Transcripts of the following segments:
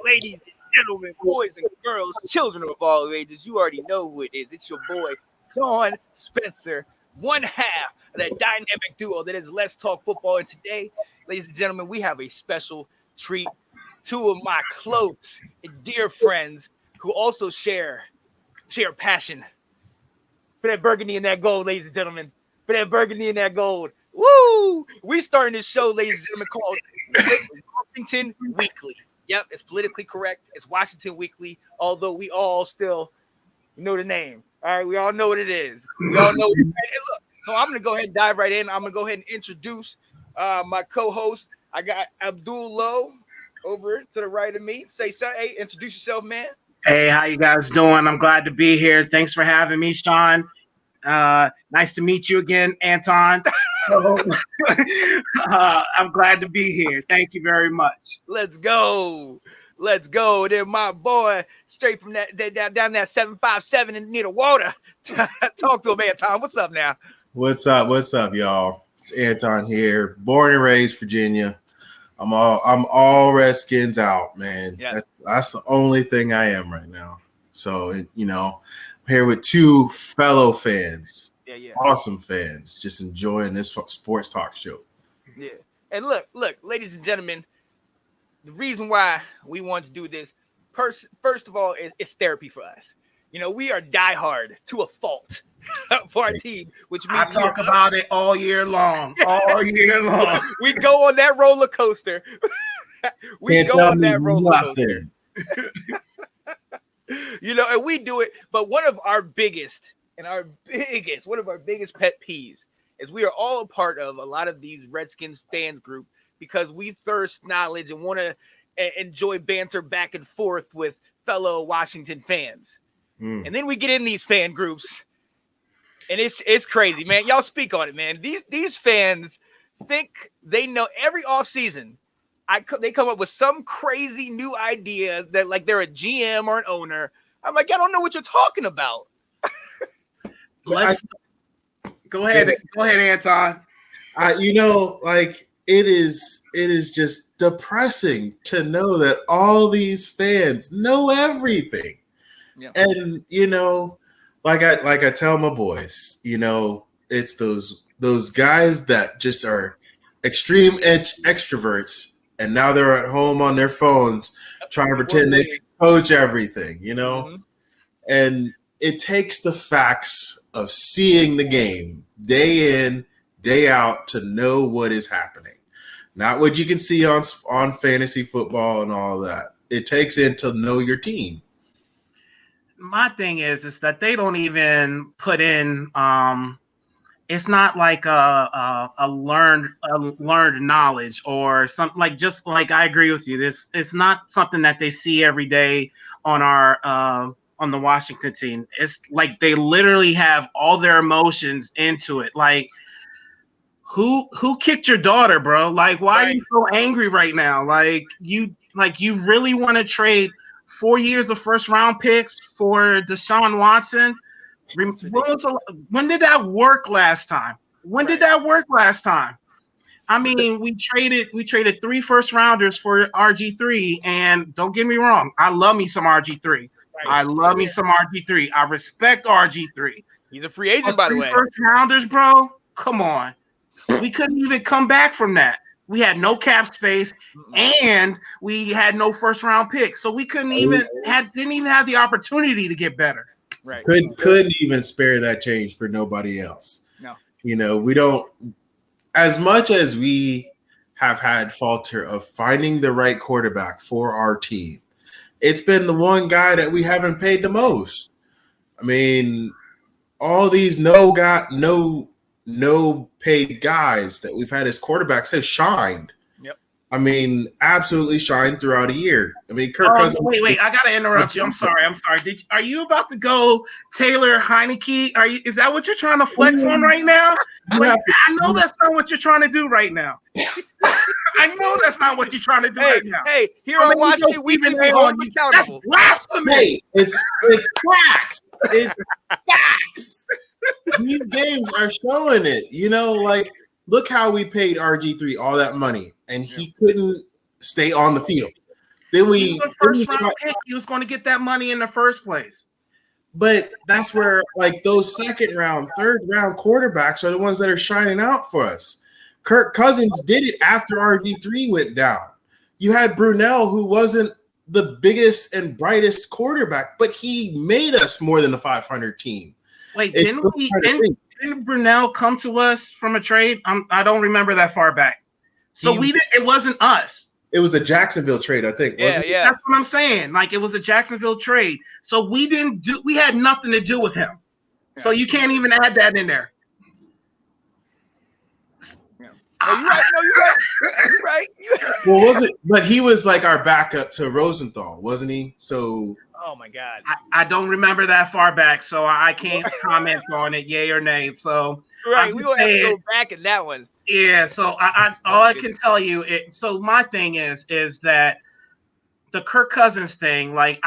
Ladies and gentlemen, boys and girls, children of all ages, you already know who it is. It's your boy, Sean Spencer, one half of that dynamic duo that is Let's Talk Football. And today, ladies and gentlemen, we have a special treat. Two of my close and dear friends who also share passion for that burgundy and that gold, ladies and gentlemen. For that burgundy and that gold. Woo! We starting this show, ladies and gentlemen, called Washington Weekly. Yep, it's politically correct. It's Washington Weekly, although we all still know the name. All right, we all know what it is. We all know. And look, so I'm going to go ahead and dive right in. I'm going to go ahead and introduce my co-host. I got Abdul Lowe over to the right of me. Hey, introduce yourself, man. Hey, how you guys doing? I'm glad to be here. Thanks for having me, Sean. Nice to meet you again, Anton. I'm glad to be here. Thank you very much. Let's go. Then my boy, straight from that down that 757 and near the water. Talk to him, Anton. What's up now? What's up, y'all? It's Anton here. Born and raised Virginia. I'm all Redskins out, man. Yeah. That's the only thing I am right now. So, I'm here with two fellow fans. Yeah. Awesome fans, just enjoying this sports talk show. Yeah. And look, ladies and gentlemen, the reason why we want to do this, first of all, is therapy for us. We are diehard to a fault for our team, which means I talk about it all year long. All year long. We go on that roller coaster. And we do it. But one of our biggest pet peeves is we are all a part of a lot of these Redskins fans group because we thirst knowledge and want to enjoy banter back and forth with fellow Washington fans. And then we get in these fan groups and it's crazy, man. Y'all speak on it, man. These fans think they know every offseason. They come up with some crazy new idea that like they're a GM or an owner. I'm like, I don't know what you're talking about. Go ahead, Anton. It is just depressing to know that all these fans know everything. Yeah. And like I tell my boys, it's those guys that just are extreme extroverts, and now they're at home on their phones trying to pretend they can coach everything, Mm-hmm. And it takes the facts of seeing the game day in, day out to know what is happening. Not what you can see on fantasy football and all that. It takes in to know your team. My thing is that they don't even put in it's not like a learned knowledge or something like, just like, I agree with you. It's not something that they see every day on our on the Washington team. It's like they literally have all their emotions into it. Like, who kicked your daughter, bro? Like, why are you so angry right now? Like you really want to trade 4 years of first round picks for Deshaun Watson? When did that work last time? I mean, we traded 3 first rounders for RG3, and don't get me wrong, I love me some RG3. I respect RG3. He's a free agent, by the way. First rounders, bro. Come on. We couldn't even come back from that. We had no cap space, and we had no first round picks, so we didn't even have the opportunity to get better. Right. Couldn't even spare that change for nobody else. No. We don't, as much as we have had falter of finding the right quarterback for our team, it's been the one guy that we haven't paid the most. I mean, all these no paid guys that we've had as quarterbacks have shined. Yep. I mean, absolutely shined throughout a year. I mean, Kirk Cousins. Wait! I gotta interrupt you. I'm sorry. Are you about to go Taylor Heineke? Is that what you're trying to flex on right now? I know that's not what you're trying to do right now. I know that's not what you're trying to do right now. Hey, here on Washington, we've been accountable. That's blasphemy. Hey, it's facts. It's facts. These games are showing it. Look how we paid RG3 all that money, and he couldn't stay on the field. Then he was a first round pick. He was going to get that money in the first place. But that's where like those second round, third round quarterbacks are the ones that are shining out for us. Kirk Cousins did it after RG3 went down. You had Brunell, who wasn't the biggest and brightest quarterback, but he made us more than a 500 team. Wait, didn't Brunell come to us from a trade? I don't remember that far back. So it wasn't us. It was a Jacksonville trade, I think. Yeah. That's what I'm saying. Like, it was a Jacksonville trade. So we had nothing to do with him. Yeah. So you can't even add that in there. Yeah. No, you're right. You're right. Well, was it? But he was like our backup to Rosenthal, wasn't he? So. Oh my God. I don't remember that far back, so I can't comment on it, yay or nay. So right, we will have to go back in that one. Yeah, so all I can tell you so my thing is that the Kirk Cousins thing, like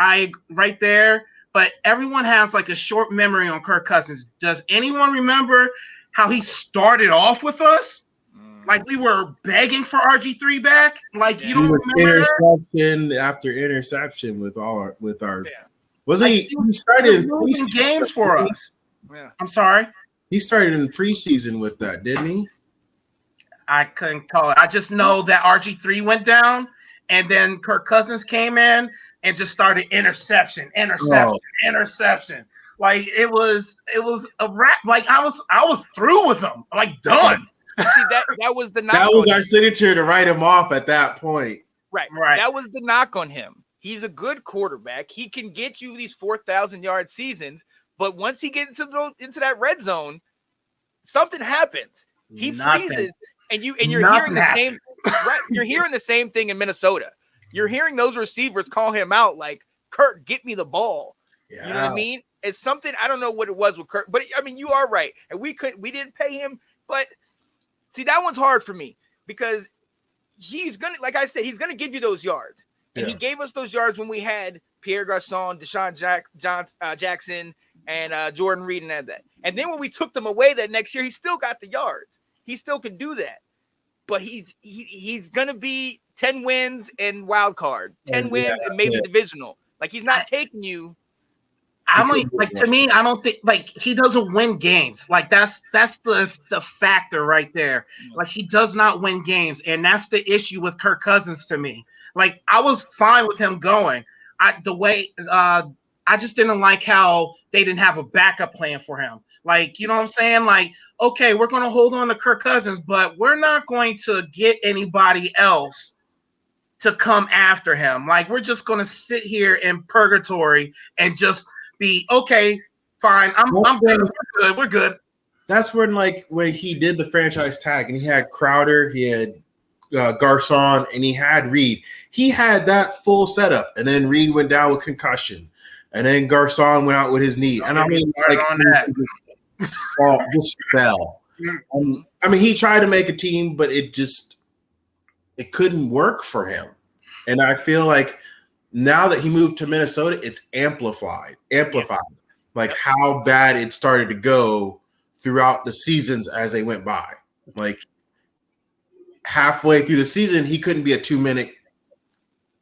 right there, but everyone has like a short memory on Kirk Cousins. Does anyone remember how he started off with us? Like we were begging for RG3 back. Like you don't remember interception after interception with our. Wasn't he? He started losing games for us. Yeah. I'm sorry. He started in preseason with that, didn't he? I couldn't call it. I just know that RG3 went down, and then Kirk Cousins came in and just started interception. Like it was a wrap. Like I was through with him. Like done. See, that was the knock. That was our signature to write him off at that point. Right. That was the knock on him. He's a good quarterback. He can get you these 4,000-yard seasons, but once he gets into that red zone, something happens. He freezes, and you're hearing the same. Right, you're hearing the same thing in Minnesota. You're hearing those receivers call him out like, "Kurt, get me the ball." Yeah. You know what I mean? It's something I don't know what it was with Kurt, but I mean you are right, and we didn't pay him, but. See, that one's hard for me because he's going to, like I said, he's going to give you those yards. And he gave us those yards when we had Pierre Garçon, Deshaun Jackson, and Jordan Reed and that. And then when we took them away that next year, he still got the yards. He still can do that. But he's going to be 10 wins and wild card, 10 wins and maybe divisional. Like, he's not taking you. To me, I don't think like he doesn't win games. Like that's the factor right there. Like he does not win games, and that's the issue with Kirk Cousins to me. Like I was fine with him going. I just didn't like how they didn't have a backup plan for him. Like, you know what I'm saying? Like, okay, we're going to hold on to Kirk Cousins, but we're not going to get anybody else to come after him. Like, we're just going to sit here in purgatory and just be okay, fine. I'm good. We're good. That's when he did the franchise tag and he had Crowder, he had Garçon, and he had Reed. He had that full setup, and then Reed went down with concussion, and then Garçon went out with his knee. And I mean, just fell. I mean, he tried to make a team, but it couldn't work for him. And I feel like now that he moved to Minnesota, it's amplified, like how bad it started to go throughout the seasons as they went by. Like halfway through the season, he couldn't be a 2-minute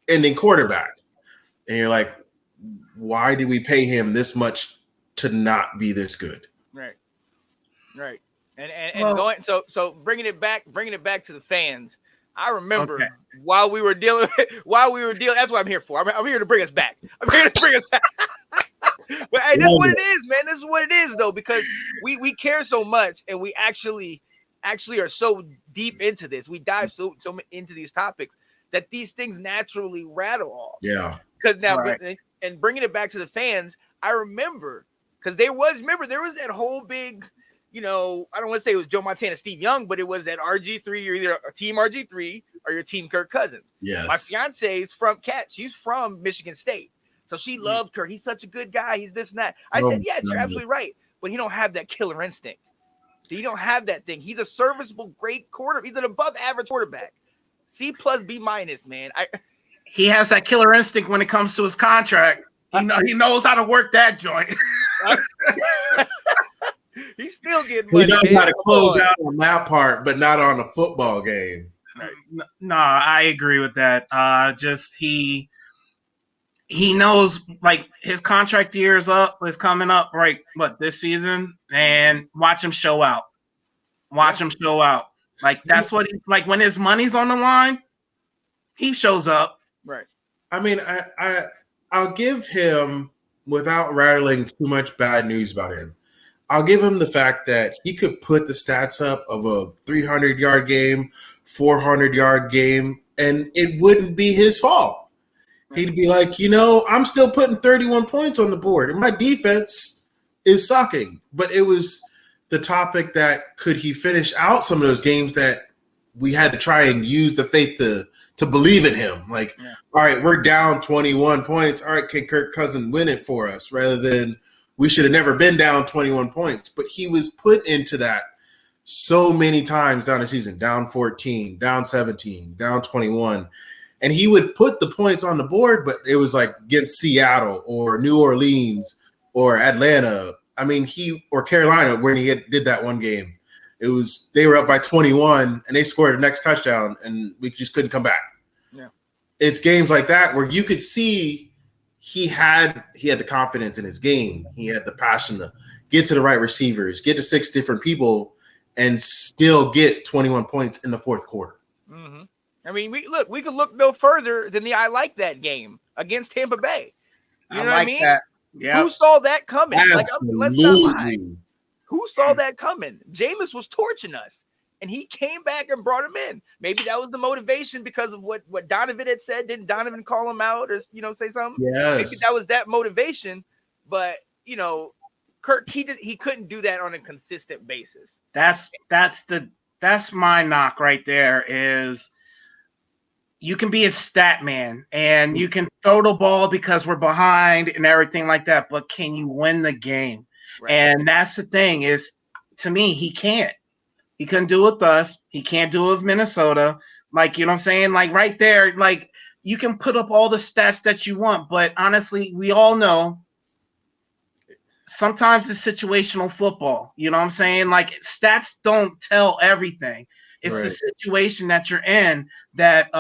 ending quarterback. And you're like, why did we pay him this much to not be this good? Right. And going so bringing it back to the fans. I remember while we were dealing, that's what I'm here for. I'm here to bring us back. But hey, this is what it is, man. This is what it is, though, because we care so much, and we actually are so deep into this. We dive so into these topics that these things naturally rattle off. Yeah. Because now, and bringing it back to the fans, I remember because there was that whole big. I don't want to say it was Joe Montana, Steve Young, but it was that RG3. You're either a team RG3 or your team Kirk Cousins. Yes. My fiance is from She's from Michigan State. So she loved Kirk. He's such a good guy. He's this and that. I said, yes, you're absolutely right. But he don't have that killer instinct. So you don't have that thing. He's a serviceable, great quarterback. He's an above average quarterback. C+, B-, man. He has that killer instinct when it comes to his contract. He knows how to work that joint. He's still getting money. He knows how to close out on that part, but not on a football game. No, I agree with that. he knows like his contract year is coming up right this season, and watch him show out. Watch him show out. Like that's what he like when his money's on the line, he shows up. Right. I mean, I'll give him, without rattling too much bad news about him, I'll give him the fact that he could put the stats up of a 300-yard game, 400-yard game, and it wouldn't be his fault. He'd be like, I'm still putting 31 points on the board, and my defense is sucking. But it was the topic that could he finish out some of those games that we had to try and use the faith to believe in him. Like, all right, we're down 21 points. All right, can Kirk Cousins win it for us? Rather than we should have never been down 21 points. But he was put into that so many times down the season, down 14, down 17, down 21. And he would put the points on the board, but it was like against Seattle or New Orleans or Atlanta. I mean, or Carolina, when he did that one game. It was they were up by 21 and they scored the next touchdown and we just couldn't come back. Yeah. It's games like that where you could see he had the confidence in his game. He had the passion to get to the right receivers, get to 6 different people, and still get 21 points in the fourth quarter. Mm-hmm. I mean, we could look no further than the I like that game against Tampa Bay. You know what I mean? That. Yeah. Who saw that coming? Absolutely. Let's not lie. Who saw that coming? Jameis was torching us, and he came back and brought him in. Maybe that was the motivation because of what Donovan had said. Didn't Donovan call him out or say something? Yes. Maybe that was that motivation. But Kirk, he couldn't do that on a consistent basis. That's my knock right there is you can be a stat man and you can throw the ball because we're behind and everything like that, but can you win the game? Right. And that's the thing is, to me, he can't. He couldn't do it with us. He can't do it with Minnesota. Like, you know what I'm saying? Like right there, like you can put up all the stats that you want, but honestly, we all know sometimes it's situational football. You know what I'm saying? Like stats don't tell everything. It's the situation that you're in that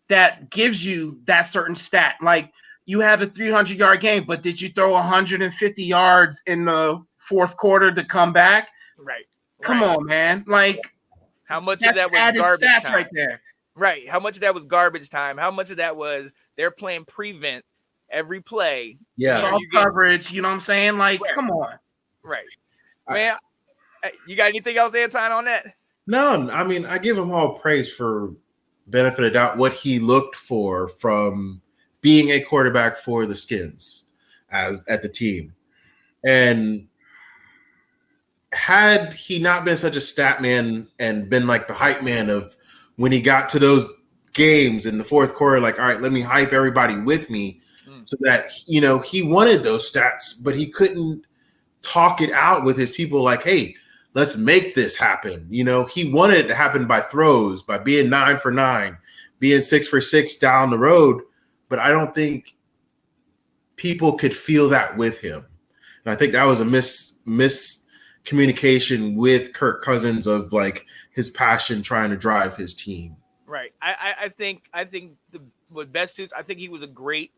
that gives you that certain stat. Like you had a 300-yard game, but did you throw 150 yards in the fourth quarter to come back? Right. Come on, man. Like how much of that was garbage stats time? Right there? Right. How much of that was garbage time? How much of that was they're playing prevent every play? Yeah. Soft coverage. You know what I'm saying? Like, come on. Right. Man, you got anything else, Anton, on that? No, I mean, I give him all praise for benefit of doubt what he looked for from being a quarterback for the Skins at the team. And had he not been such a stat man and been like the hype man of when he got to those games in the fourth quarter, like, all right, let me hype everybody with me so that, he wanted those stats, but he couldn't talk it out with his people like, hey, let's make this happen. He wanted it to happen by throws, by being 9 for 9, being 6 for 6 down the road. But I don't think people could feel that with him. And I think that was a miscommunication with Kirk Cousins of like his passion trying to drive his team. Right. I think what best suits, I think he was a great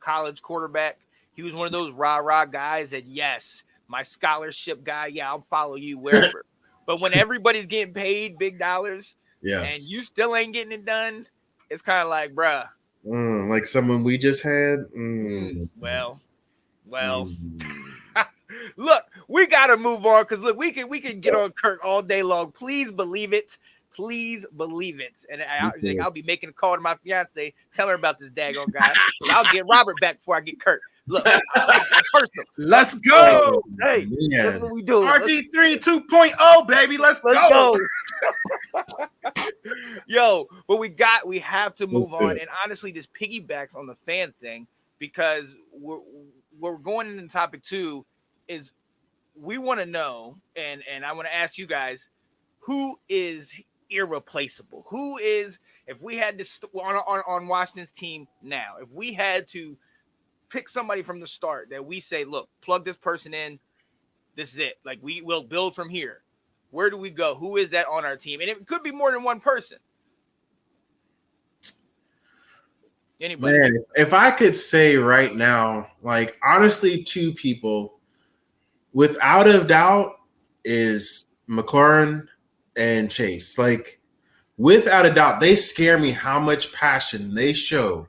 college quarterback. He was one of those rah-rah guys that, yes, my scholarship guy, yeah, I'll follow you wherever. But when everybody's getting paid big dollars, and you still ain't getting it done, it's kind of like, bruh. Like someone we just had. Well. Look, we gotta move on because look, we can get on Kirk all day long. Please believe it. Please believe it. And I'll be making a call to my fiance, tell her about this daggone guy. I'll get Robert back before I get Kirk. Look, personal. Let's go. Hey, that's what we do. RG3 2.0, baby. Let's go. Yo, but we have to move on. And honestly, this piggybacks on the fan thing because we're going into topic 2 is we want to know, and I want to ask you guys, who is irreplaceable? Who is, if we had to on Washington's team now, if we had to pick somebody from the start that we say, look, plug this person in, this is it. Like we will build from here. Where do we go? Who is that on our team? And it could be more than one person. Anybody? Man, if I could say right now, like honestly, two people without a doubt is McLaurin and Chase. Like without a doubt, they scare me how much passion they show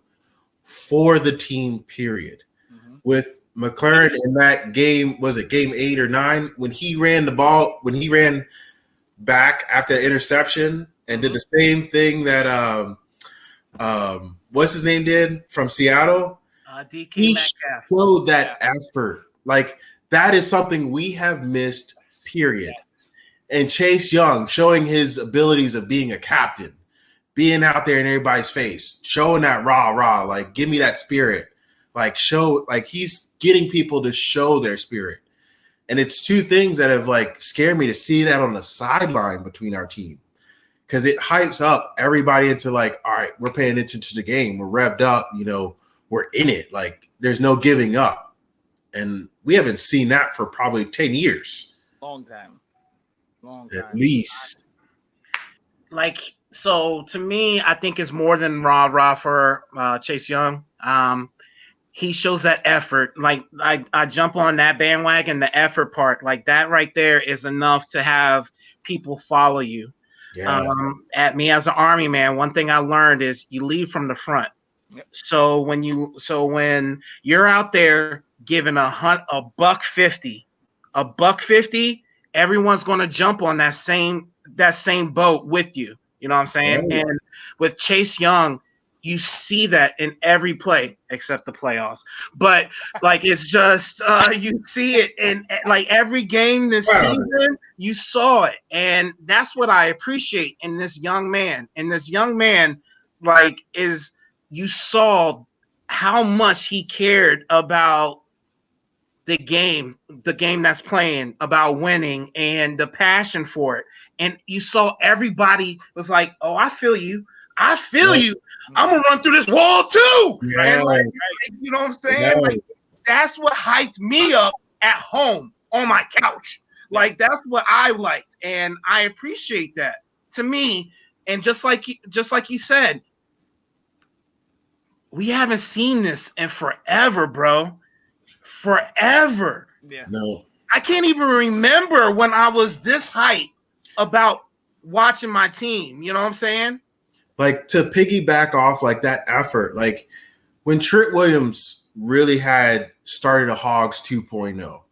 for the team, period. Mm-hmm. With McLaurin in that game, was it game 8 or 9? When he ran the ball, when he ran back after the interception and did the same thing that what's his name did from Seattle? DK He Metcalf. showed that effort. Like that is something we have missed, period. And Chase Young showing his abilities of being a captain, being out there in everybody's face, showing that rah, like give me that spirit. Like show, like he's getting people to show their spirit. And it's two things that have like scared me to see that on the sideline between our team. Because it hypes up everybody into like, all right, we're paying attention to the game. We're revved up, you know, we're in it. Like there's no giving up. And we haven't seen that for probably 10 years. Long time. At least. Like, so to me, I think it's more than rah for Chase Young. He shows that effort. Like I jump on that bandwagon, the effort part, like that right there is enough to have people follow you. Yeah. At me as an Army man, one thing I learned is you lead from the front. Yep. So when you're out there giving a buck 50, everyone's going to jump on that same boat with you. You know what I'm saying? Right. And with Chase Young, you see that in every play except the playoffs. But like it's just you see it in like every game this season. You saw it, and that's what I appreciate in this young man. And this young man, like, is you saw how much he cared about the game that's playing, about winning, and the passion for it. And you saw everybody was like, "Oh, I feel you. I feel you. I'm gonna run through this wall too." Yeah. And like, you know what I'm saying? Yeah. Like, that's what hyped me up at home on my couch. Like that's what I liked, and I appreciate that. To me, and just like you said, we haven't seen this in forever, bro. Forever. Yeah. No. I can't even remember when I was this hyped about watching my team. You know what I'm saying? Like to piggyback off like that effort, like when Trent Williams really had started a Hogs 2.0,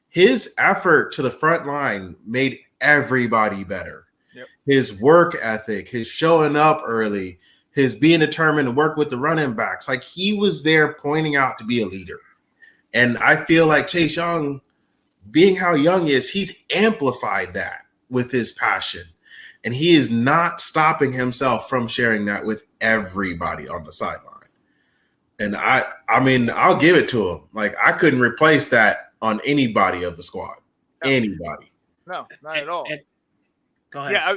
his effort to the front line made everybody better. Yep. His work ethic, his showing up early, his being determined to work with the running backs, like he was there pointing out to be a leader. And I feel like Chase Young, being how young he is, he's amplified that with his passion. And he is not stopping himself from sharing that with everybody on the sideline. And I mean, I'll give it to him. Like I couldn't replace that on anybody of the squad. Anybody. No, not at all. Go ahead. Yeah,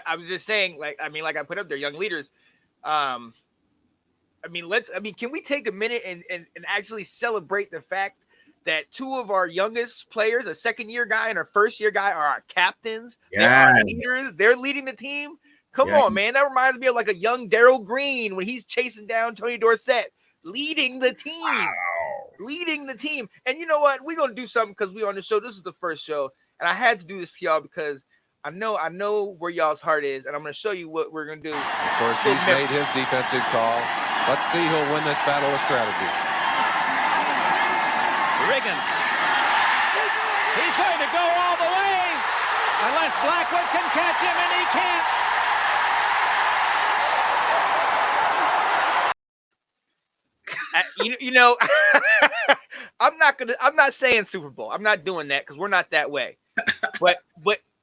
I was just saying, like I put up there, young leaders. Can we take a minute and actually celebrate the fact that two of our youngest players, a second-year guy and a first-year guy, are our captains? Yeah. They're leading the team. Come on, man. That reminds me of like a young Daryl Green when he's chasing down Tony Dorsett, leading the team. Wow. Leading the team. And you know what? We're going to do something because we're on the show. This is the first show. And I had to do this to y'all because I know where y'all's heart is. And I'm going to show you what we're going to do. Of course, he's made his defensive call. Let's see who'll win this battle of strategy. Riggins. He's going to go all the way unless Blackwood can catch him, and he can't. I'm not saying Super Bowl. I'm not doing that because we're not that way. But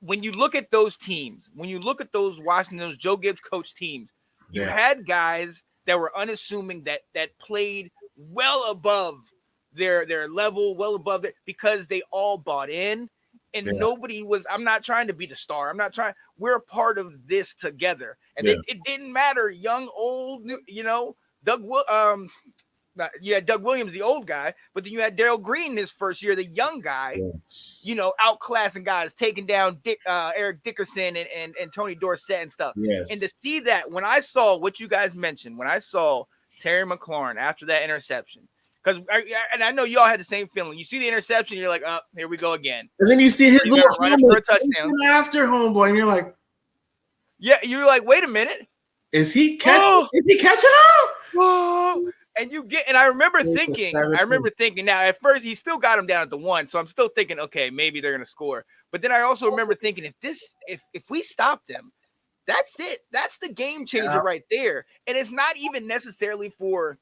when you look at those teams, when you look at those Joe Gibbs coach teams, you had guys that were unassuming that played well above their level, well above it, because they all bought in, and nobody was. I'm not trying to be the star. I'm not trying. We're a part of this together, and it didn't matter, young, old, Doug Williams, the old guy, but then you had Daryl Green his first year, the young guy, outclassing guys, taking down Eric Dickerson and Tony Dorsett and stuff. Yes. And to see that, when I saw what you guys mentioned, when I saw Terry McLaurin after that interception. Because I know y'all had the same feeling. You see the interception, you're like, oh, here we go again. And then you see his He's little gonna run it for a touchdown after homeboy, and you're like, yeah, you're like, wait a minute. Is he catching up? Whoa. And I remember thinking, now at first he still got him down at the 1. So I'm still thinking, okay, maybe they're gonna score. But then I also remember thinking, if we stop them, that's it. That's the game changer right there. And it's not even necessarily for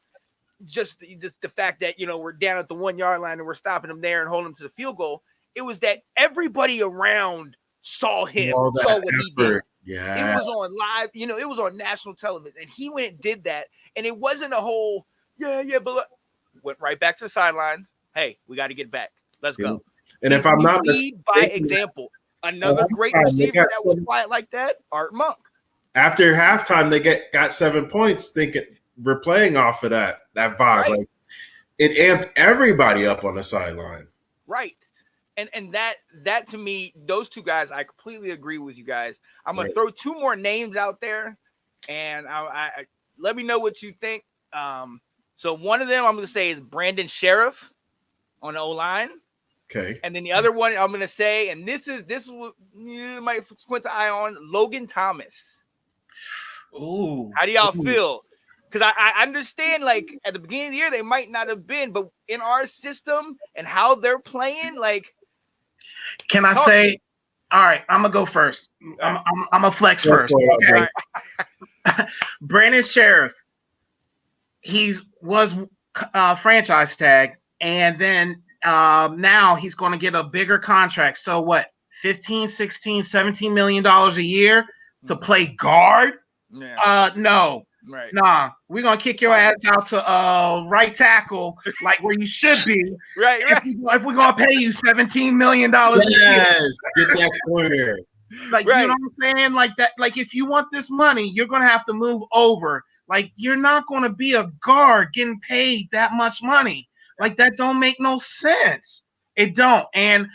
just the fact that, we're down at the 1 yard line and we're stopping them there and holding them to the field goal. It was that everybody around saw him, saw what he did. Yeah. It was on live, it was on national television, and he went and did that. And it wasn't a whole, but went right back to the sideline. Hey, we got to get back. Let's go. And if I'm not mistaken, by example, another great receiver that was quiet like that, Art Monk. After halftime, they got 7 points. Thinking we're playing off of that vibe. Right. Like it amped everybody up on the sideline. Right. And that to me, those two guys, I completely agree with you guys. I'm gonna throw 2 more names out there, and I let me know what you think. So one of them I'm gonna say is Brandon Sheriff on the O-line. Okay. And then the other one I'm gonna say, and this is what you might squint the eye on, Logan Thomas. Ooh. How do y'all feel? Because I understand, like, at the beginning of the year, they might not have been, but in our system and how they're playing, like. Can I say, all right, I'm going to go first. I'm a flex first. Okay. Right. Brandon Sheriff, he was franchise tag, and then now he's going to get a bigger contract. So what, 15, 16, $17 million a year to play guard? Yeah. No. Right. Nah, we're gonna kick your ass out to right tackle, like where you should be. Right. If we're gonna pay you $17 million yes, get that corner. Like, you know what I'm saying? Like that, like if you want this money, you're gonna have to move over. Like, you're not gonna be a guard getting paid that much money. Like, that don't make no sense. It don't. And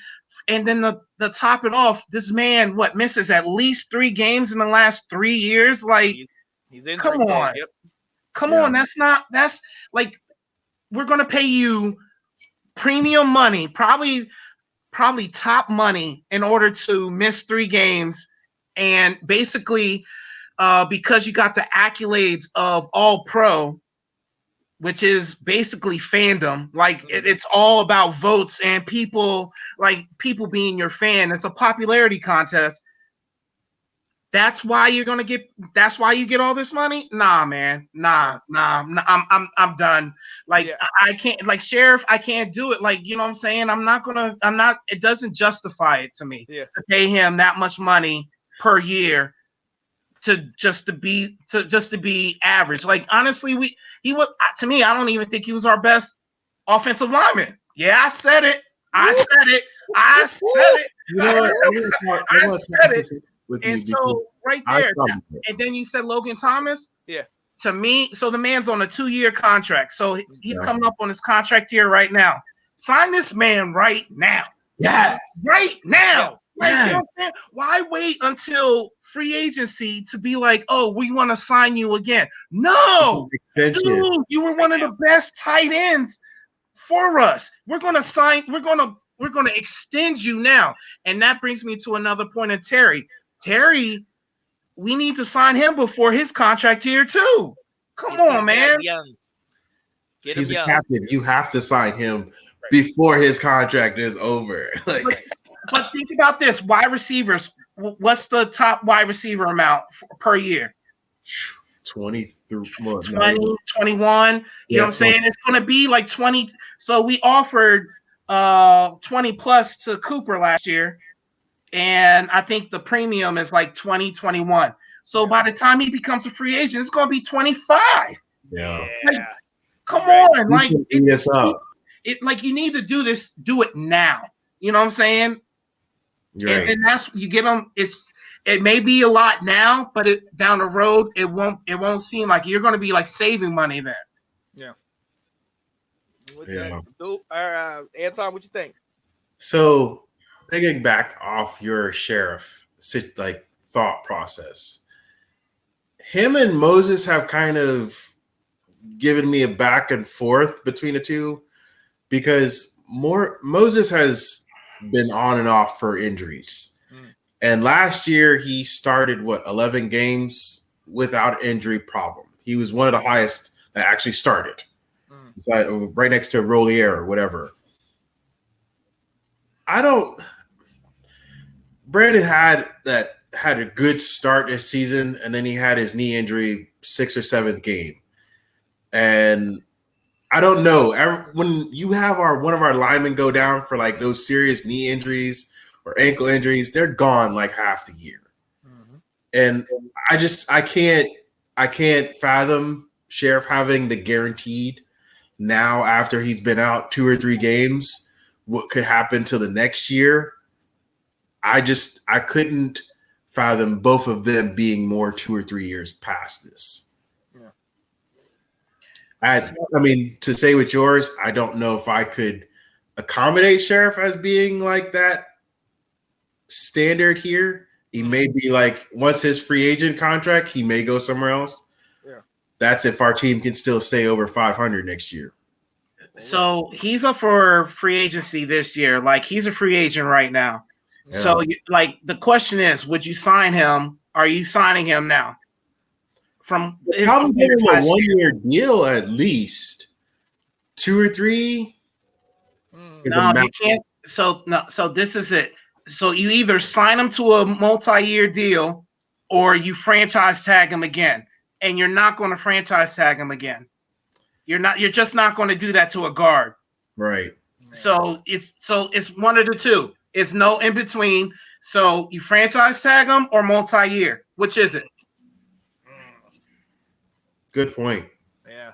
then the top it off, this man misses at least 3 games in the last 3 years. Like, come on. Yep. Come on. That's like, we're going to pay you premium money, probably top money in order to miss 3 games. And basically, because you got the accolades of All Pro, which is basically fandom, like it's all about votes and people being your fan. It's a popularity contest. That's why you get all this money? Nah, man. Nah. I'm done. Like, I can't, like, Sheriff, I can't do it. Like, you know what I'm saying? It doesn't justify it to me to pay him that much money per year to be average. Like, honestly, he was, to me, I don't even think he was our best offensive lineman. Yeah, I said it. I said it. You know what? I said it. And so right there, and then you said Logan Thomas. Yeah. To me, so the man's on a 2-year contract. So he's coming up on his contract here right now. Sign this man right now. Yes. Right now. Yes. Like, you know what I'm saying? Why wait until free agency to be like, oh, we want to sign you again? No, dude, you were one of the best tight ends for us. We're gonna extend you now. And that brings me to another point of Terry. Terry, we need to sign him before his contract here too. Come on, man. He's a captain. You have to sign him before his contract is over. But think about this: wide receivers. What's the top wide receiver amount per year? 20, 21. You know what I'm saying? It's going to be like 20. So we offered 20 plus to Cooper last year, and I think the premium is like 21. So by the time he becomes a free agent, it's going to be 25. Yeah. Like, come on, like it you need to do this. Do it now. You know what I'm saying? And that's, you get them. It may be a lot now, but down the road it won't seem like you're going to be like saving money then. Yeah. Anton, what you think? So, picking back off your Sheriff thought process, him and Moses have kind of given me a back and forth between the two because Moses has been on and off for injuries. And last year he started 11 games without injury problem. He was one of the highest that actually started. So right next to Rollier or whatever. Brandon had a good start this season, and then he had his knee injury 6th or 7th game. And I don't know. When you have one of our linemen go down for like those serious knee injuries or ankle injuries, they're gone like half the year. And I can't fathom Sheriff having the guaranteed now after he's been out 2 or 3 games what could happen to the next year. I couldn't fathom both of them being more 2 or 3 years past this. I mean, to say with yours, I don't know if I could accommodate Sheriff as being like that standard here. He may be like, once his free agent contract, he may go somewhere else. Yeah. That's if our team can still stay over 500 next year. So he's up for free agency this year. Like, he's a free agent right now. Yeah. So, like, the question is, would you sign him? Are you signing him now? Probably give him a 1-year deal at least. 2 or 3. No, you can't. So this is it. So you either sign him to a multi-year deal, or you franchise tag him again. And you're not going to franchise tag him again. You're just not going to do that to a guard. Right. So it's one of the two. It's no in between. So you franchise tag him or multi-year. Which is it? Good point. Yeah.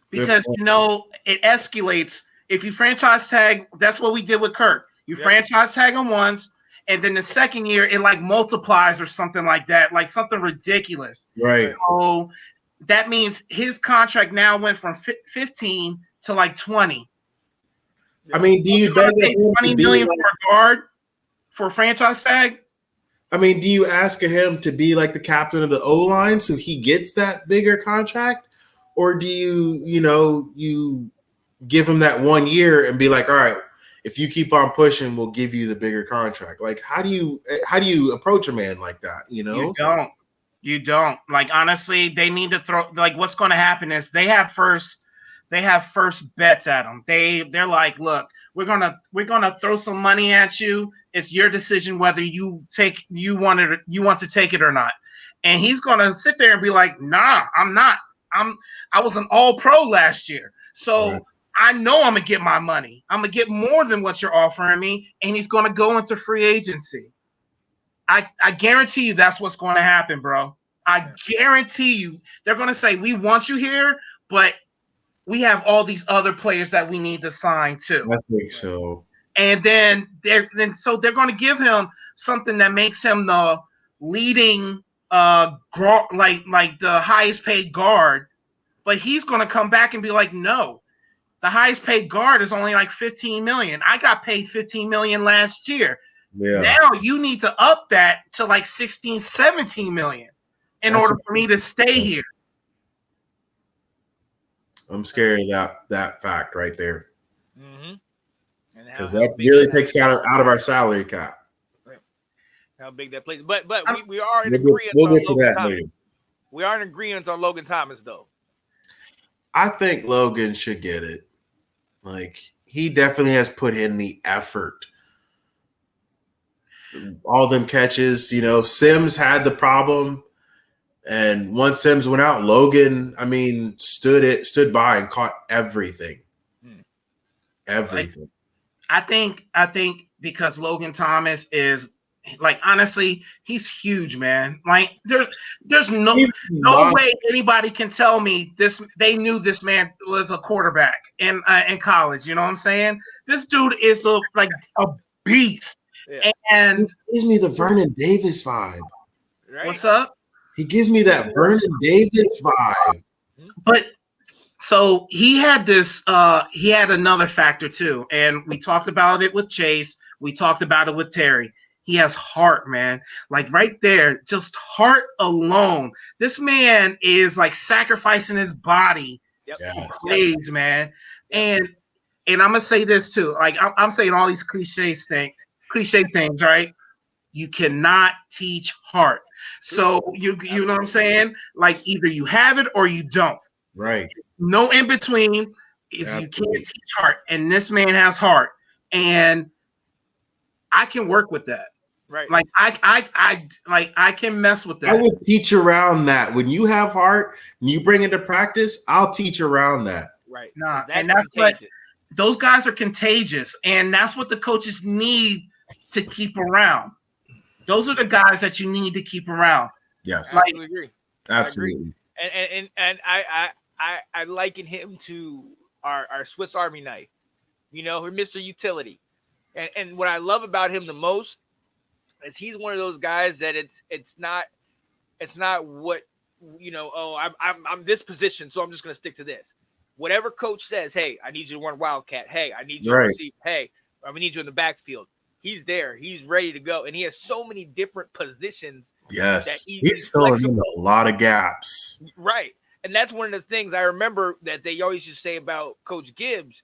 Because it escalates. If you franchise tag, that's what we did with Kirk. You franchise tag him once, and then the second year it like multiplies or something like that, like something ridiculous. Right. So that means his contract now went from 15 to like 20. I mean, do you beg pay 20 million for a guard for a franchise tag? I mean, do you ask him to be like the captain of the O-line so he gets that bigger contract? Or do you give him that 1 year and be like, all right, if you keep on pushing, we'll give you the bigger contract? Like, how do you approach a man like that? You don't. Like, honestly, they need to throw, like, what's going to happen is they have first bets at him. They're like, look, we're gonna throw some money at you. It's your decision whether you want to take it or not. And he's gonna sit there and be like, nah, I'm not. I was an all-pro last year. So right. I know I'm gonna get my money. I'm gonna get more than what you're offering me, and he's gonna go into free agency. I guarantee you that's what's going to happen, bro. I guarantee you they're going to say, we want you here, but we have all these other players that we need to sign too. I think so. And then they're going to give him something that makes him the leading like the highest paid guard, but he's going to come back and be like, no, the highest paid guard is only like 15 million. I got paid 15 million last year. Yeah. Now you need to up that to like 16, 17 million in order for me to stay here. I'm scared of that fact right there. Mm-hmm. Because that really takes out of our salary cap. How big that plays. But we are in agreement. We'll get to that later. We are in agreement on Logan Thomas, though. I think Logan should get it. Like, he definitely has put in the effort. All them catches, Sims had the problem, and once Sims went out, Logan, stood by and caught everything. Everything. I think because Logan Thomas is, like, honestly, he's huge, man. Like, there's no way anybody can tell me this. They knew this man was a quarterback in college. You know what I'm saying? This dude is a beast. Yeah. And he gives me the Vernon Davis vibe. Right? What's up? He gives me that Vernon Davis vibe. But so he had this. He had another factor too, and we talked about it with Chase. We talked about it with Terry. He has heart, man. Like, right there, just heart alone. This man is like sacrificing his body Yep. Yes. Please, man. And I'm gonna say this too. Like I'm saying all these cliche things, right? You cannot teach heart. So you know what I'm saying? Like either you have it or you don't. Right. No in between. Is Absolutely. you can't teach heart, and this man has heart, and I can work with that. Right. Like I can mess with that. I would teach around that. When you have heart and you bring it to practice, I'll teach around that. Right. Nah, That's and that's what contagious. those guys are contagious, and that's what the coaches need to keep around. Those are the guys that you need to keep around. Yes. I absolutely agree. Absolutely. And I liken him to our Swiss Army knife, you know, Mr. Utility. And what I love about him the most is he's one of those guys that it's not what, you know, oh, I'm this position, so I'm just gonna stick to this. Whatever coach says, hey, I need you to run Wildcat. Hey, I need you to receive. Hey, I need you in the backfield. He's there. He's ready to go. And he has so many different positions. Yes. He's filling in a lot of gaps. Right. And that's one of the things I remember that they always used to say about Coach Gibbs.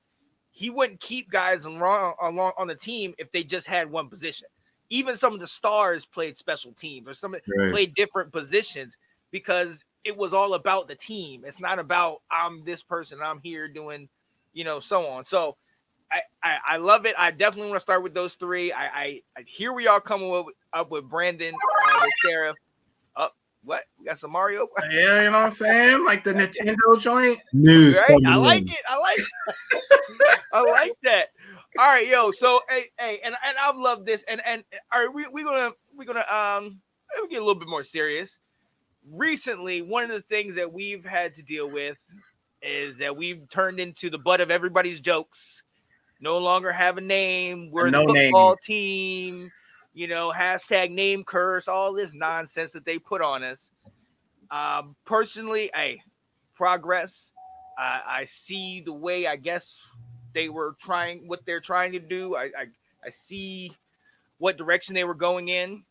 He wouldn't keep guys along on the team if they just had one position. Even some of the stars played special teams or some played different positions because it was all about the team. It's not about I'm this person, I'm here doing, you know, so on. So I love it. I definitely want to start with those three. I hear we all coming up with Brandon, the Sheriff. What? We got some Mario? Yeah, you know what I'm saying? Like the Nintendo joint. News. Right? I like it. I like that. All right, yo. So hey, and I've loved this. And all right, we're gonna get a little bit more serious. Recently, one of the things that we've had to deal with is that we've turned into the butt of everybody's jokes. No longer have a name. We're the football team. You know, hashtag name curse, all this nonsense that they put on us. Personally, progress. I see the way, I guess, what they're trying to do. I see what direction they were going in.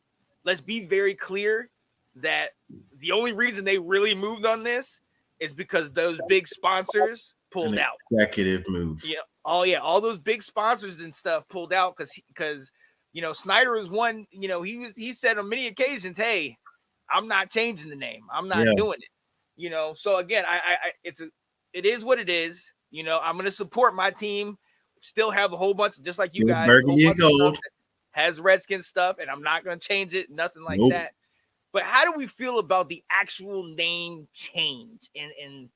Let's be very clear that the only reason they really moved on this is because those big sponsors pulled out. Executive move. Yeah. Oh yeah. All those big sponsors and stuff pulled out because you know, Snyder was one, you know, he said on many occasions, hey, I'm not changing the name. I'm not doing it. You know, so again, it is what it is. You know, I'm gonna support my team. Still have a whole bunch, just like you guys, burgundy and gold. Has Redskins stuff, and I'm not gonna change it, nothing like that. But how do we feel about the actual name change? And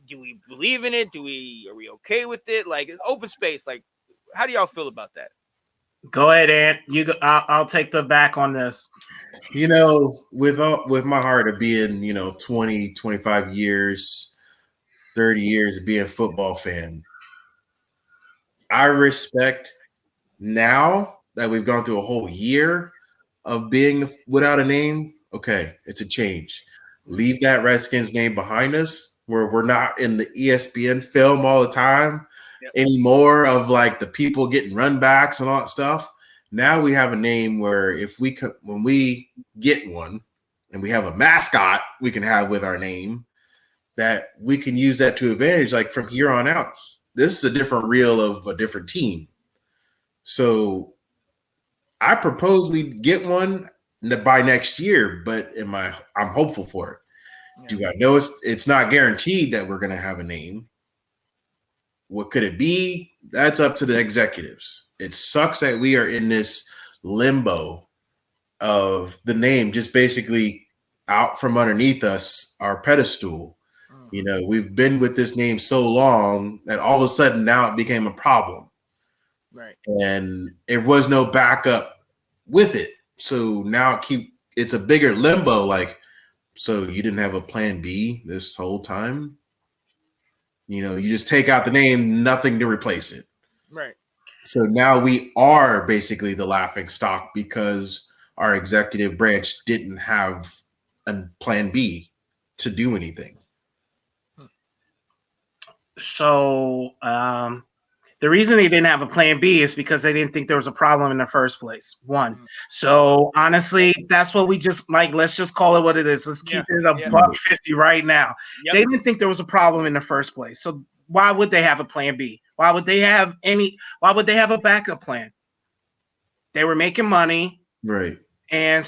do we believe in it? Are we okay with it? Like it's open space. Like, how do y'all feel about that? Go ahead, Ant. I'll take the back on this. You know, with my heart of being, you know, 20, 25 years, 30 years of being a football fan, I respect now that we've gone through a whole year of being without a name. Okay, it's a change. Leave that Redskins name behind us where we're not in the ESPN film all the time anymore of like the people getting run backs and all that stuff. Now we have a name where when we get one and we have a mascot we can have with our name, that we can use that to advantage. Like from here on out, this is a different reel of a different team. So I propose we get one by next year, but I'm hopeful for it. Yeah. Do I know it's not guaranteed that we're going to have a name? What could it be? That's up to the executives. It sucks that we are in this limbo of the name just basically out from underneath us, our pedestal. You know, we've been with this name so long that all of a sudden now it became a problem. Right. And there was no backup with it. So now it's a bigger limbo. Like, so you didn't have a plan B this whole time? You know, you just take out the name, nothing to replace it. Right. So now we are basically the laughing stock because our executive branch didn't have a plan B to do anything. So The reason they didn't have a plan B is because they didn't think there was a problem in the first place. One. So honestly, that's what we just like. Let's just call it what it is. Let's keep it a buck 50 right now. Yep. They didn't think there was a problem in the first place. So why would they have a plan B? Why would they have a backup plan? They were making money. Right. And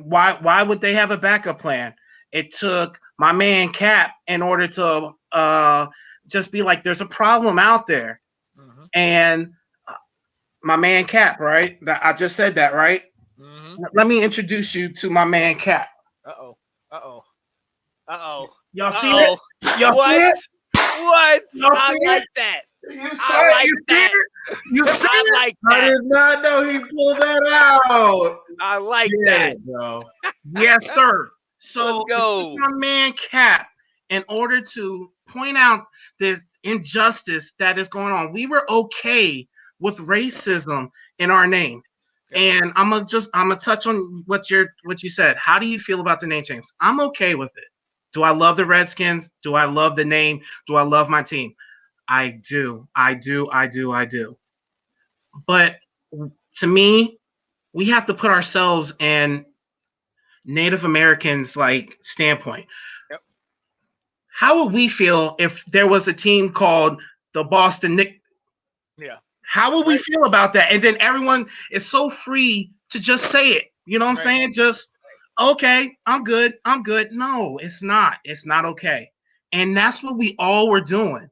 why would they have a backup plan? It took my man Cap in order to just be like, there's a problem out there. Mm-hmm. And my man Cap, right? I just said that, right? Mm-hmm. Let me introduce you to my man Cap. Uh-oh. Y'all see it? Y'all what? see it? What? Y'all I see like it? that. You I like that. You see I it? like I that. did not know he pulled that out. I like Get that. it, bro. Yes, sir. So Let's go. my man Cap, in order to point out the injustice that is going on, we were okay with racism in our name. And I'm gonna touch on what you said. How do you feel about the name change? I'm okay with it. Do I love the Redskins? Do I love the name? Do I love my team? I do. But to me, we have to put ourselves in Native Americans like standpoint. Yep. How would we feel if there was a team called the Boston Knicks? Yeah. How would we feel about that? And then everyone is so free to just say it. You know what I'm saying? Just, okay, I'm good. No, it's not. It's not okay. And that's what we all were doing.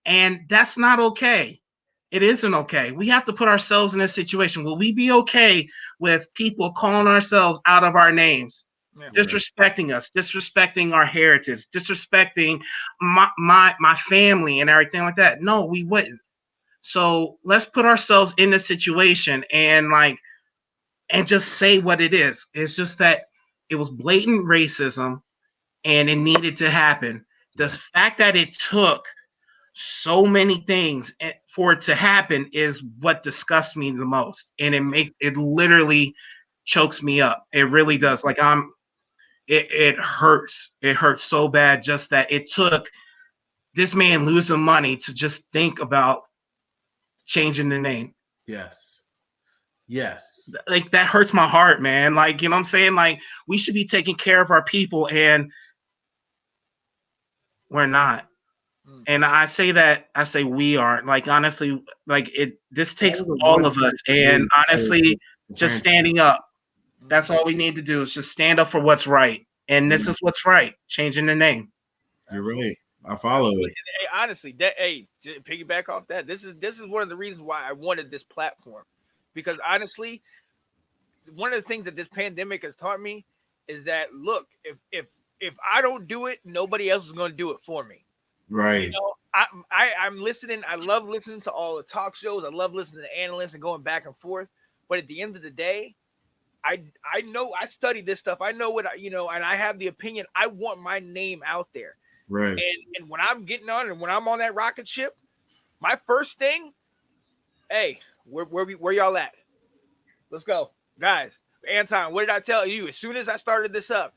And that's not okay. It isn't okay. We have to put ourselves in this situation. Will we be okay with people calling ourselves out of our names, disrespecting us, disrespecting our heritage, disrespecting my family and everything like that? No, we wouldn't. So let's put ourselves in the situation and just say what it is. It's just that it was blatant racism and it needed to happen. The fact that it took so many things for it to happen is what disgusts me the most. And it literally chokes me up. It really does. Like it hurts. It hurts so bad just that it took this man losing money to just think about changing the name. Yes. Like that hurts my heart, man. Like, you know what I'm saying? Like we should be taking care of our people and we're not. And I say we are. Like honestly, like this takes all of us. And honestly, just standing up. That's all we need to do is just stand up for what's right. And this is what's right, changing the name. You're right. I follow it. Hey, honestly, piggyback off that. This is one of the reasons why I wanted this platform, because honestly, one of the things that this pandemic has taught me is that look, if I don't do it, nobody else is going to do it for me. Right. You know, I'm listening. I love listening to all the talk shows. I love listening to analysts and going back and forth. But at the end of the day, I know I study this stuff. I know what and I have the opinion. I want my name out there. Right. And when I'm getting on and when I'm on that rocket ship, my first thing, hey, where y'all at? Let's go, guys. Anton, what did I tell you? As soon as I started this up,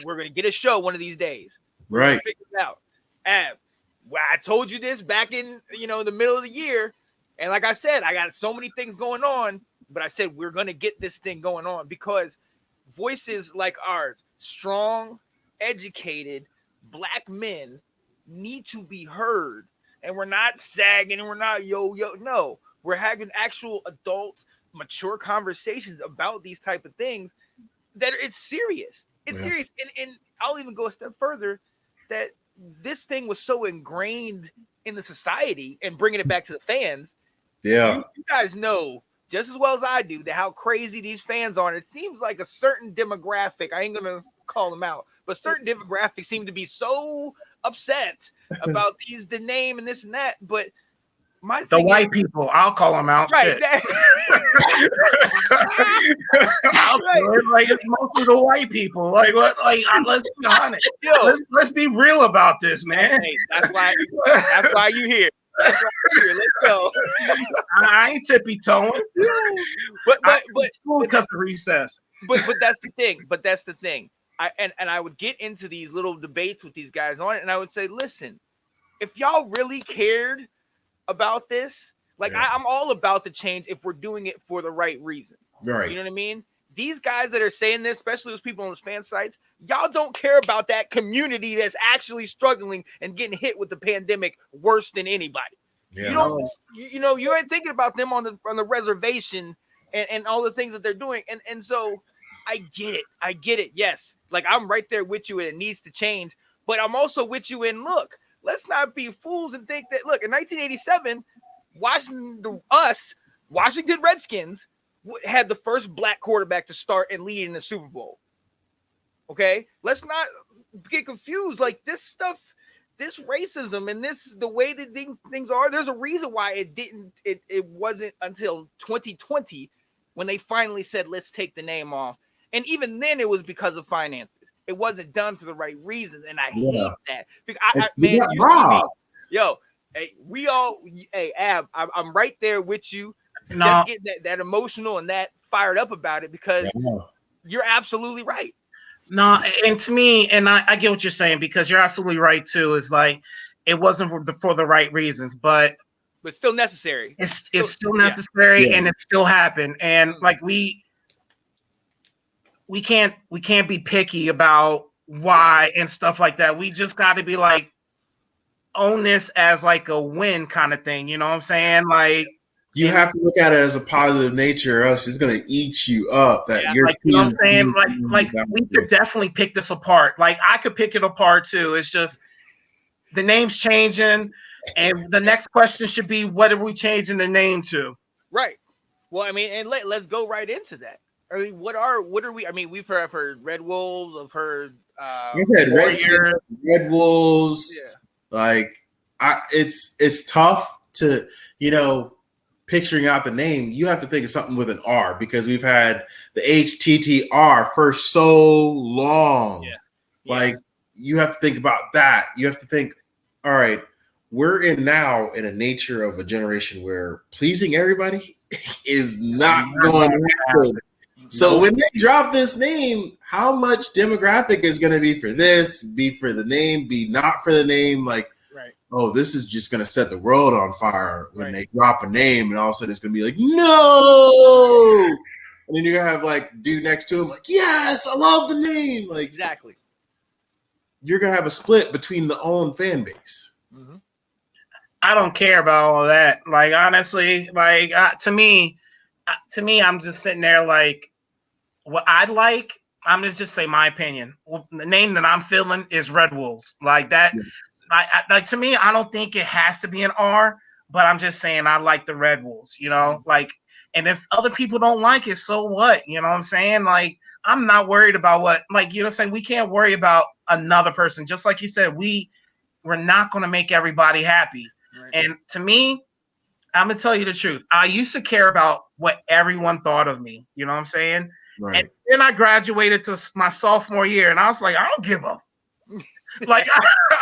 we're gonna get a show one of these days. Right. Figure it out. Well, I told you this back in the middle of the year, and like I said, I got so many things going on, but I said we're gonna get this thing going on because voices like ours, strong, educated Black men, need to be heard, and we're not sagging and we're not yo. No, we're having actual adult, mature conversations about these type of things. That it's serious. It's serious, and I'll even go a step further. That this thing was so ingrained in the society, and bringing it back to the fans. Yeah, you guys know just as well as I do that how crazy these fans are. And it seems like a certain demographic. I ain't gonna call them out, but certain demographics seem to be so upset about the name and this and that. But the white people, I'll call them out. Right. Like it's mostly the white people. Like what? Like let's be honest. Let's be real about this, man. Hey, that's why you here. That's why you're here. Let's go. I ain't tippy toeing. But because of recess. But that's the thing. I would get into these little debates with these guys on it, and I would say, listen, if y'all really cared about this, Like Yeah. I'm all about the change if we're doing it for the right reason. Right. You know what I mean? These guys that are saying this, especially those people on those fan sites, y'all don't care about that community that's actually struggling and getting hit with the pandemic worse than anybody. Yeah. You don't, you ain't thinking about them on the reservation and all the things that they're doing. And so I get it. Yes. Like I'm right there with you and it needs to change, but I'm also with you in look, let's not be fools and think that, look, in 1987, Washington Redskins had the first black quarterback to start and lead in the Super Bowl. Okay, let's not get confused. Like this stuff, this racism and the way that things are. There's a reason why it wasn't until 2020 when they finally said let's take the name off, and even then it was because of finances. It wasn't done for the right reasons, and I hate that because man, you see me, yo. Hey, Ab, I'm right there with you. No. Just get that emotional and that fired up about it because you're absolutely right. No, and to me, and I get what you're saying because you're absolutely right too. Is like it wasn't for the right reasons, but still necessary. It's still necessary, and it still happened. And like we can't be picky about why and stuff like that. We just got to be like own this as like a win kind of thing. You know what I'm saying? Like. You have to look at it as a positive nature, or else it's going to eat you up. That you're, like, you know what I'm saying? Like we could definitely pick this apart. Like I could pick it apart too. It's just the name's changing, and the next question should be, what are we changing the name to? Right. Well, I mean, and let's go right into that. I mean, what are we? I mean, we've heard Red Wolves. I've heard Red Wolves. Yeah. Like it's tough to picturing out the name. You have to think of something with an R because we've had the HTTR for so long. Yeah. Like you have to think about that. You have to think, all right, we're in a nature of a generation where pleasing everybody is not going to happen. So when they drop this name, how much demographic is going to be for this, be for the name, be not for the name? Like, oh, this is just going to set the world on fire when they drop a name, and all of a sudden it's going to be like, no. And then you're going to have like dude next to him like, yes, I love the name. Like, exactly. You're going to have a split between the own fan base. Mm-hmm. I don't care about all of that. Like, honestly, like to me, I'm just sitting there like, what I'd like, I'm going to just say my opinion. Well, the name that I'm feeling is Red Wolves. Like that. Yeah. Like to me, I don't think it has to be an R, but I'm just saying I like the Red Wolves, like, and if other people don't like it, so what? You know what I'm saying? Like, I'm not worried about what, like, saying we can't worry about another person. Just like you said, we're not going to make everybody happy. Right. And to me, I'm going to tell you the truth. I used to care about what everyone thought of me. You know what I'm saying? Right. And then I graduated to my sophomore year, and I was like, I don't give a like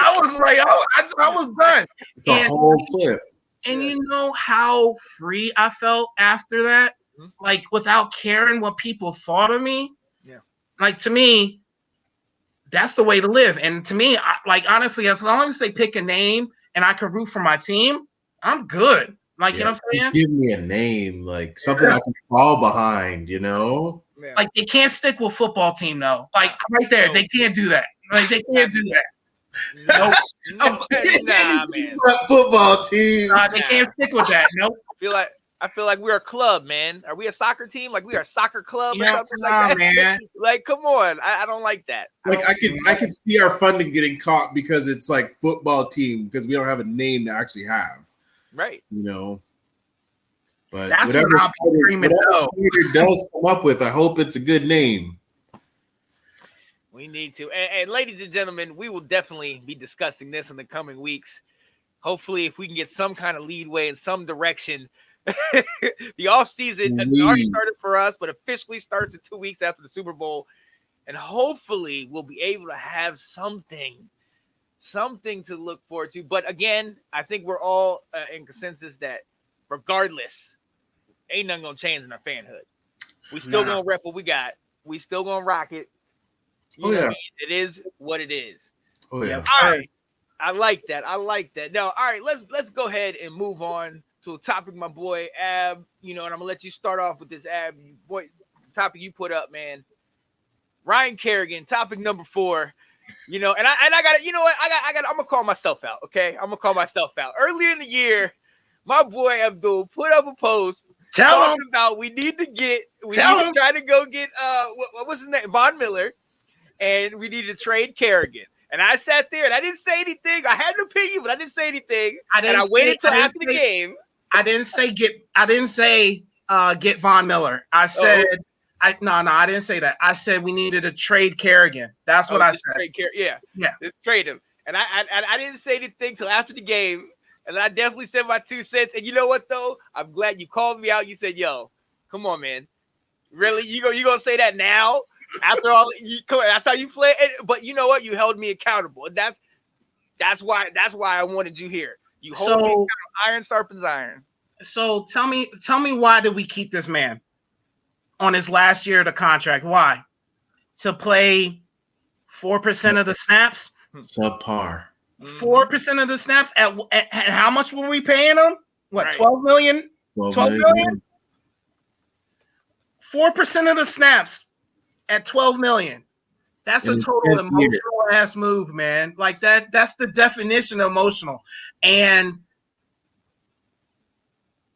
I was like, I was done. The whole flip. And you know how free I felt after that? Mm-hmm. Like without caring what people thought of me. Yeah. Like to me, that's the way to live. And to me, honestly, as long as they pick a name and I can root for my team, I'm good. Like, you know what I'm saying? Give me a name, like something I can fall behind, Like they can't stick with football team though. Like right there, they can't do that. Like they can't do that. Nope. Nah, man. Football team. They can't stick with that. Nope. I feel like we're a club, man. Are we a soccer team? Like we are a soccer club or something like that? Man. Like, come on. I don't like that. Like I can see our funding getting caught because it's like football team because we don't have a name to actually have. Right. But that's whatever it does come up with, I hope it's a good name. We need to. And ladies and gentlemen, we will definitely be discussing this in the coming weeks. Hopefully, if we can get some kind of leadway in some direction. The off season already started for us, but officially starts in 2 weeks after the Super Bowl. And hopefully we'll be able to have something to look forward to. But again, I think we're all in consensus that regardless, ain't nothing going to change in our fanhood. We still going to rep what we got. We still going to rock it. You know what I mean? It is what it is. Oh, yeah. All right. I like that. Now, all right, let's go ahead and move on to a topic my boy Ab, and I'm gonna let you start off with this Ab boy topic you put up, man. Ryan Kerrigan, topic number 4. And I got I'm gonna call myself out, okay? I'm gonna call myself out. Earlier in the year, my boy Abdul put up a post talking about we need to try to go get what was his name? Von Miller, and we need to trade Kerrigan. And I sat there and I didn't say anything. I had an opinion, but I didn't say anything. I waited till after the game. I didn't say get Von Miller. I said I didn't say that. I said we needed to trade Kerrigan. That's what I said. Yeah. Just trade him. And I didn't say anything till after the game. And I definitely said my 2 cents. And you know what though? I'm glad you called me out. You said, "Yo, come on, man. Really? You gonna say that now? After all, that's how you play." But you know what? You held me accountable. And that's why I wanted you here. You hold me accountable. Iron sharpens iron. So tell me why did we keep this man on his last year of the contract? Why? To play 4% of the snaps? Subpar. 4% of the snaps at how much were we paying him? What, 12 million? 12 million? 4% of the snaps at 12 million. That's a total emotional ass move, man. Like that's the definition of emotional. And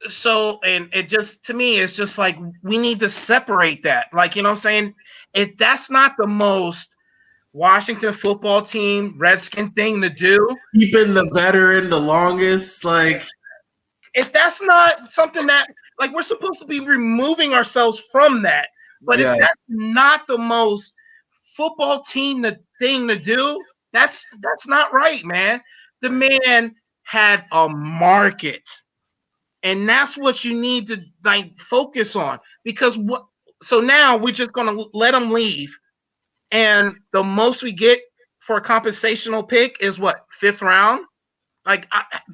so, and it just, to me, it's just like, we need to separate that. Like, you know what I'm saying? If that's not the most Washington football team Redskin thing to do, keeping the veteran the longest, like, if that's not something that, like, we're supposed to be removing ourselves from that, but if that's not the most football team thing to do, that's not right, man. The man had a market, and that's what you need to like focus on, because so now we're just gonna let him leave. And the most we get for a compensational pick is what, 5th round? Like,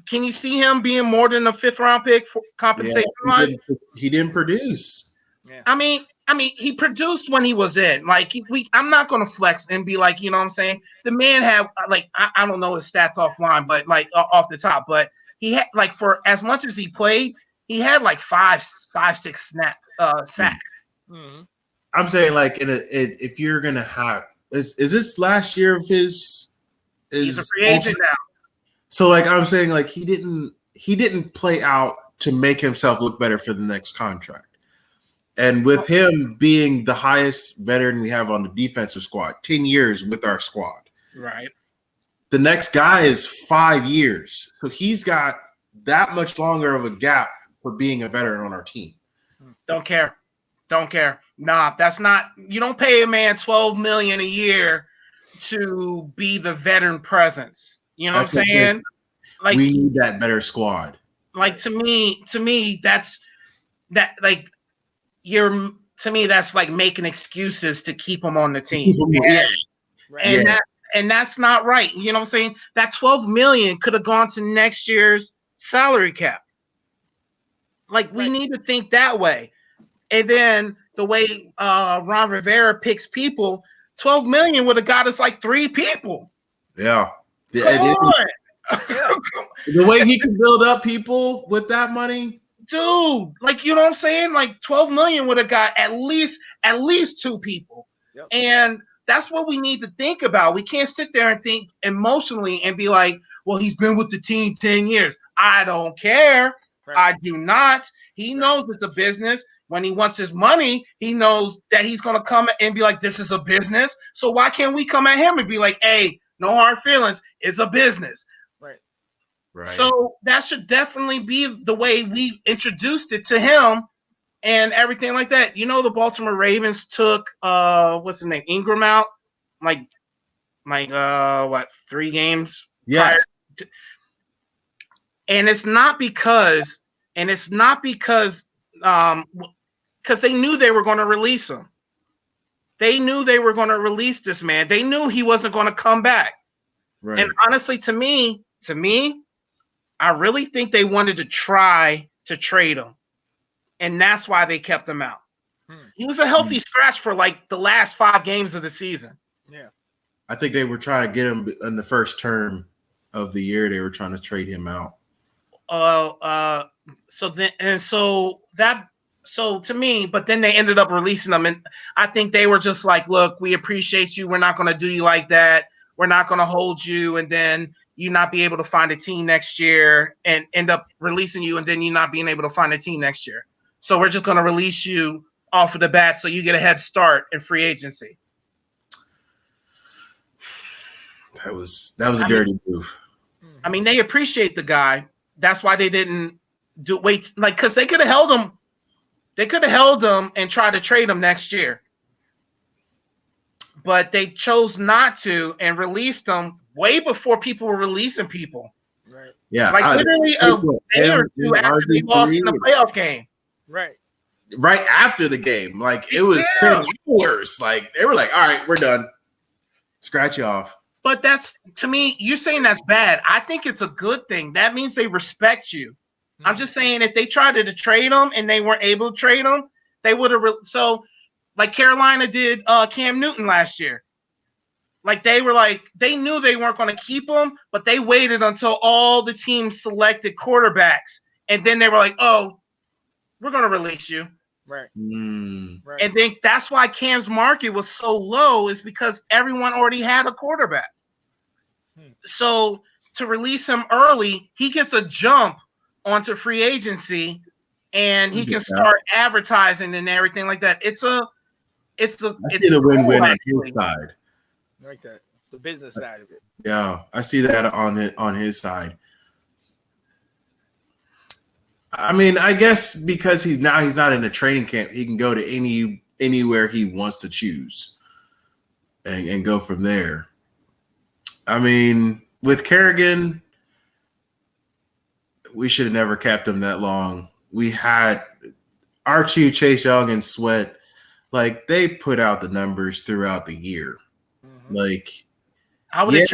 can you see him being more than a 5th round pick for compensation? He didn't produce. Yeah. I mean, he produced when he was in. Like, I'm not gonna flex and be like, you know what I'm saying? The man had like, I don't know his stats offline, but like off the top, but he had, like, for as much as he played, he had like 5-6 sacks. Mm-hmm. I'm saying, like, if you're gonna have, is this last year of his? He's a free agent now. So, like, I'm saying, like, he didn't play out to make himself look better for the next contract. And with him being the highest veteran we have on the defensive squad, 10 years with our squad, right? The next guy is 5 years, so he's got that much longer of a gap for being a veteran on our team. Don't care. Nah, that's not. You don't pay a man $12 million a year to be the veteran presence. You know what I'm saying? Like, we need that better squad. Like, to me, that's that. Like, to me, that's like making excuses to keep him on the team. And that's not right. You know what I'm saying? That $12 million could have gone to next year's salary cap. Like, we need to think that way. And then the way Ron Rivera picks people, $12 million would have got us like 3 people. Yeah. Come on. The way he can build up people with that money, dude. Like, you know what I'm saying? Like, 12 million would have got at least 2 people. Yep. And that's what we need to think about. We can't sit there and think emotionally and be like, well, he's been with the team 10 years. I don't care. Right. I do not. He knows it's a business. When he wants his money, he knows that he's going to come and be like, this is a business. So why can't we come at him and be like, hey, no hard feelings. It's a business. Right. So that should definitely be the way we introduced it to him and everything like that. You know, the Baltimore Ravens took what's his name, Ingram out, like 3 games. Yeah. And it's not because they knew they were going to release him. They knew they were going to release this man. They knew he wasn't going to come back. Right. And honestly, to me, I really think they wanted to try to trade him. And that's why they kept him out. He was a healthy scratch for like the last 5 games of the season. Yeah. I think they were trying to get him in the first term of the year. They were trying to trade him out. So to me, but then they ended up releasing them, and I think they were just like, look, we appreciate you. We're not going to do you like that. We're not going to hold you, and then you not be able to find a team next year, and end up releasing you, and then you not being able to find a team next year. So we're just going to release you off of the bat so you get a head start in free agency. That was a dirty move. I mean, they appreciate the guy. That's why they didn't because they could have held him. They could have held him and tried to trade him next year. But they chose not to and released him way before people were releasing people. Right. Yeah. Like literally a day or two after they lost in the playoff game. Right. Right after the game. Like it was 10 hours. Like they were like, all right, we're done. Scratch you off. But that's, to me, you're saying that's bad. I think it's a good thing. That means they respect you. I'm just saying if they tried to trade him and they weren't able to trade him, they would have. So, like Carolina did Cam Newton last year. Like they knew they weren't going to keep him, but they waited until all the teams selected quarterbacks. And then they were like, oh, we're going to release you. Right. Right. And then that's why Cam's market was so low, is because everyone already had a quarterback. So to release him early, he gets a jump onto free agency, and he can start advertising and everything like that. It's a the win-win on his side. Like that, the business side of it. Yeah, I see that on his side. I mean, I guess because he's not in a training camp, he can go to anywhere he wants to choose, and go from there. I mean, with Kerrigan, we should have never kept him that long. We had Archie, Chase Young, and Sweat. Like, they put out the numbers throughout the year. Like, I would have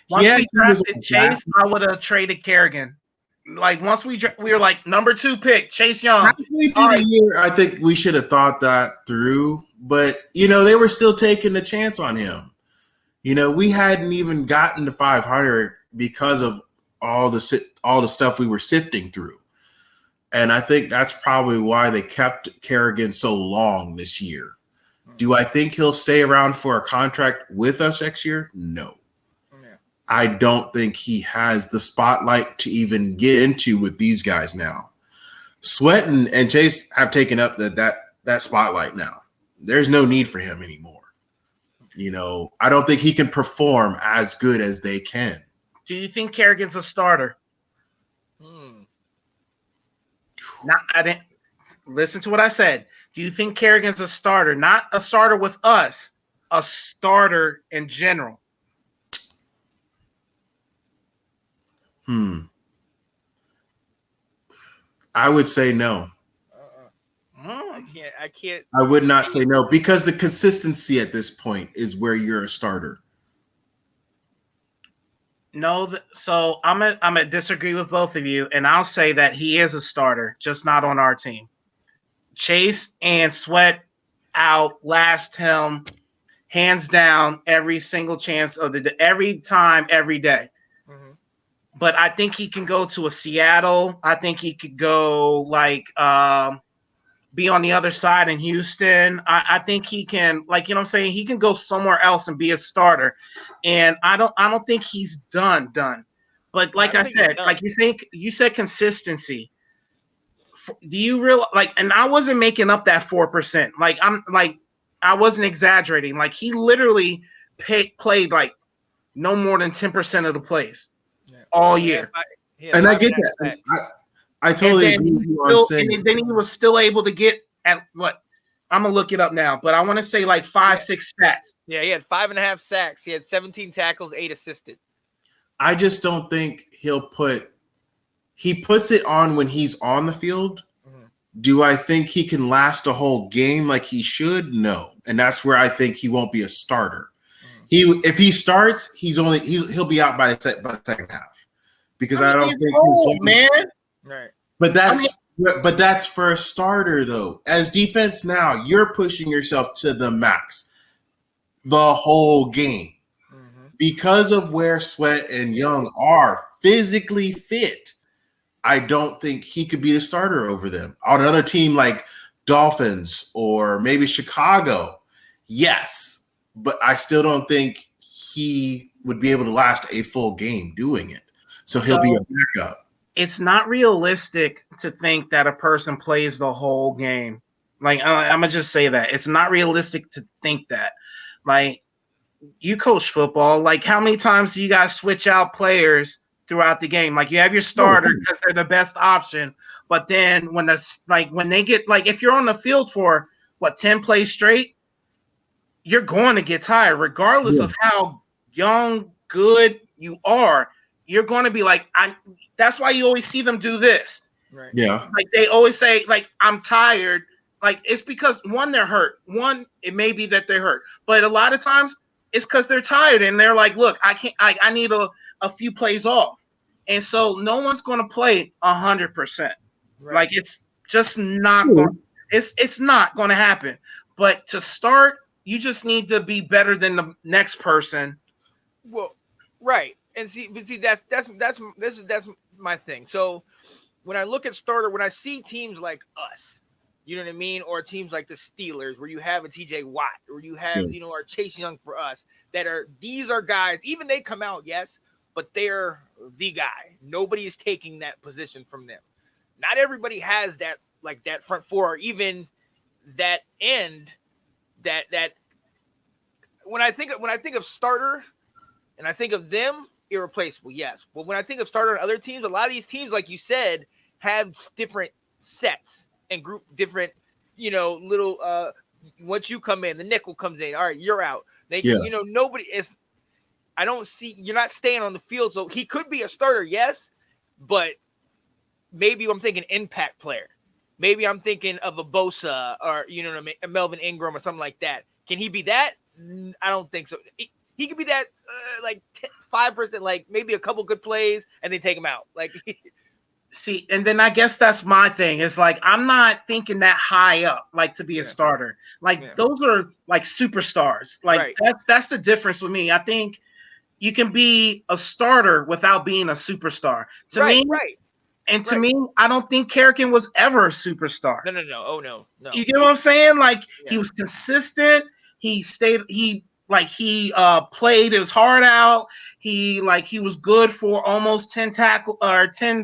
once we drafted Chase, I would have traded Kerrigan. Like, once we were like number 2 pick, Chase Young. Halfway through the year, I think we should have thought that through. But, they were still taking the chance on him. We hadn't even gotten to 500 because of all the stuff we were sifting through. And I think that's probably why they kept Kerrigan so long this year. Do I think he'll stay around for a contract with us next year? No. Yeah. I don't think he has the spotlight to even get into with these guys now. Sweat and Chase have taken up that spotlight now. There's no need for him anymore. I don't think he can perform as good as they can. Do you think Kerrigan's a starter? I didn't listen to what I said. Do you think Kerrigan's a starter? Not a starter with us, a starter in general. I would say no. I can't. I would not say no, because the consistency at this point is where you're a starter. No, so I'm gonna disagree with both of you, and I'll say that he is a starter, just not on our team. Chase and Sweat outlast him hands down every single chance of every time, every day. But I think he can go to a Seattle. I think he could go be on the other side in Houston. I think he can, what I'm saying, he can go somewhere else and be a starter. And I don't think he's done. But like I said, like you said consistency. Do you realize, and I wasn't making up that 4%. I wasn't exaggerating. Like, he literally played like no more than 10% of the plays all year. And I get that. I totally agree with you on saying. And then he was still able to get at what? I'm going to look it up now, but I want to say like 5-6 sacks. Yeah, he had 5.5 sacks. He had 17 tackles, 8 assisted. I just don't think he puts it on when he's on the field. Do I think he can last a whole game like he should? No. And that's where I think he won't be a starter. If he starts, he'll be out by the second half. Because I don't think he's man. Right. But that's for a starter, though. As defense now, you're pushing yourself to the max the whole game. Because of where Sweat and Young are physically fit, I don't think he could be the starter over them. On another team like Dolphins or maybe Chicago, yes, but I still don't think he would be able to last a full game doing it. So he'll be a backup. It's not realistic to think that a person plays the whole game. Like, I'm gonna just say that it's not realistic to think that. Like, you coach football. Like, how many times do you guys switch out players throughout the game? Like, you have your starter because they're the best option, but then when they get, like, if you're on the field for 10 plays straight, you're going to get tired, regardless of how young, good you are. You're going to be like, that's why you always see them do this. Right. Yeah. Like, they always say, like, I'm tired. Like, it's because, one, they're hurt. One, it may be that they're hurt. But a lot of times, it's because they're tired. And they're like, look, I need a few plays off. And so no one's going to play 100%. Right. Like, it's just not it's not going to happen. But to start, you just need to be better than the next person. Well, right. And see, that's my thing. So when I look at starter, when I see teams like us, you know what I mean, or teams like the Steelers, where you have a TJ Watt, or you have our Chase Young for us, these are guys. Even they come out, yes, but they're the guy. Nobody is taking that position from them. Not everybody has that, like that front four, or even that end. That when I think of starter, and I think of them. Irreplaceable, yes. But when I think of starter on other teams, a lot of these teams, like you said, have different sets and group different, little once you come in, the nickel comes in. All right, you're out. Nobody is. I don't see you're not staying on the field. So he could be a starter, yes, but maybe I'm thinking impact player. Maybe I'm thinking of a Bosa or a Melvin Ingram or something like that. Can he be that? I don't think so. He could be that like 5%, like maybe a couple good plays and they take him out. Like, see, and then I guess that's my thing. It's like, I'm not thinking that high up, like to be a starter. Like those are like superstars. Like that's the difference with me. I think you can be a starter without being a superstar. To me, I don't think Kerrigan was ever a superstar. No. Oh no. You get what I'm saying? Like he was consistent. He played his heart out. He was good for almost 10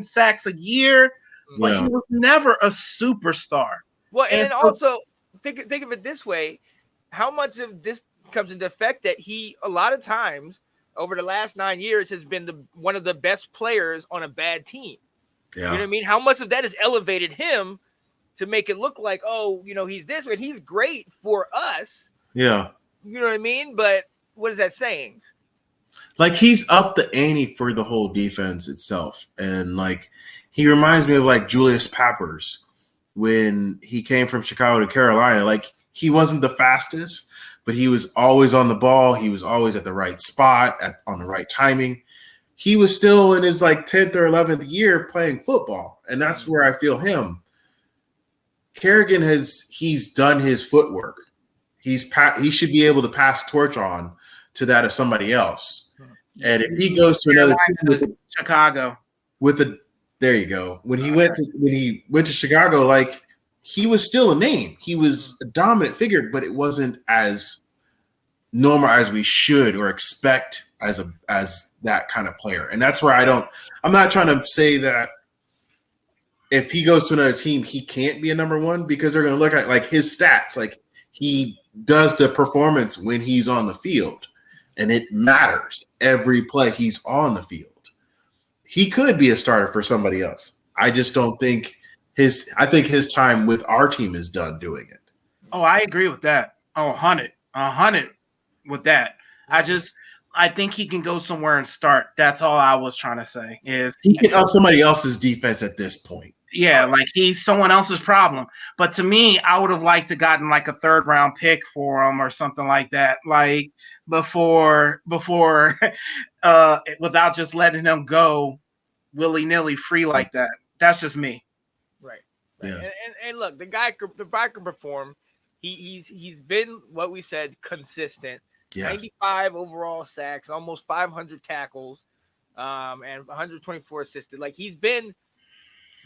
sacks a year, but he was never a superstar. Well, and then also think of it this way: how much of this comes into effect that he, a lot of times over the last 9 years, has been one of the best players on a bad team. Yeah. You know what I mean? How much of that has elevated him to make it look like, he's this, and he's great for us. Yeah. You know what I mean? But what is that saying? Like, he's up the ante for the whole defense itself. And, like, he reminds me of, like, Julius Peppers when he came from Chicago to Carolina. Like, he wasn't the fastest, but he was always on the ball. He was always at the right spot, on the right timing. He was still in his, like, 10th or 11th year playing football. And that's where I feel him. Kerrigan he's done his footwork. He should be able to pass the torch on to that of somebody else. And if he goes to another team Chicago there you go. When he went to Chicago, like, he was still a name. He was a dominant figure, but it wasn't as normal as we should or expect as that kind of player. And that's where I'm not trying to say that if he goes to another team, he can't be a number one, because they're going to look at, like, his stats. Like, he does the performance when he's on the field, and it matters every play he's on the field. He could be a starter for somebody else. I just don't think I think his time with our team is done doing it. Oh, I agree with that. Oh, 100 with that. I think he can go somewhere and start. That's all I was trying to say. Is he can help somebody else's defense at this point. Yeah, like, he's someone else's problem. But to me, I would have liked to gotten like a 3rd round pick for him or something like that. Like, before without just letting him go willy-nilly free like that. That's just me. Right. Yes. And look, the guy can perform. He's been, what we said, consistent. Yes. 95 overall sacks, almost 500 tackles, and 124 assisted. Like, he's been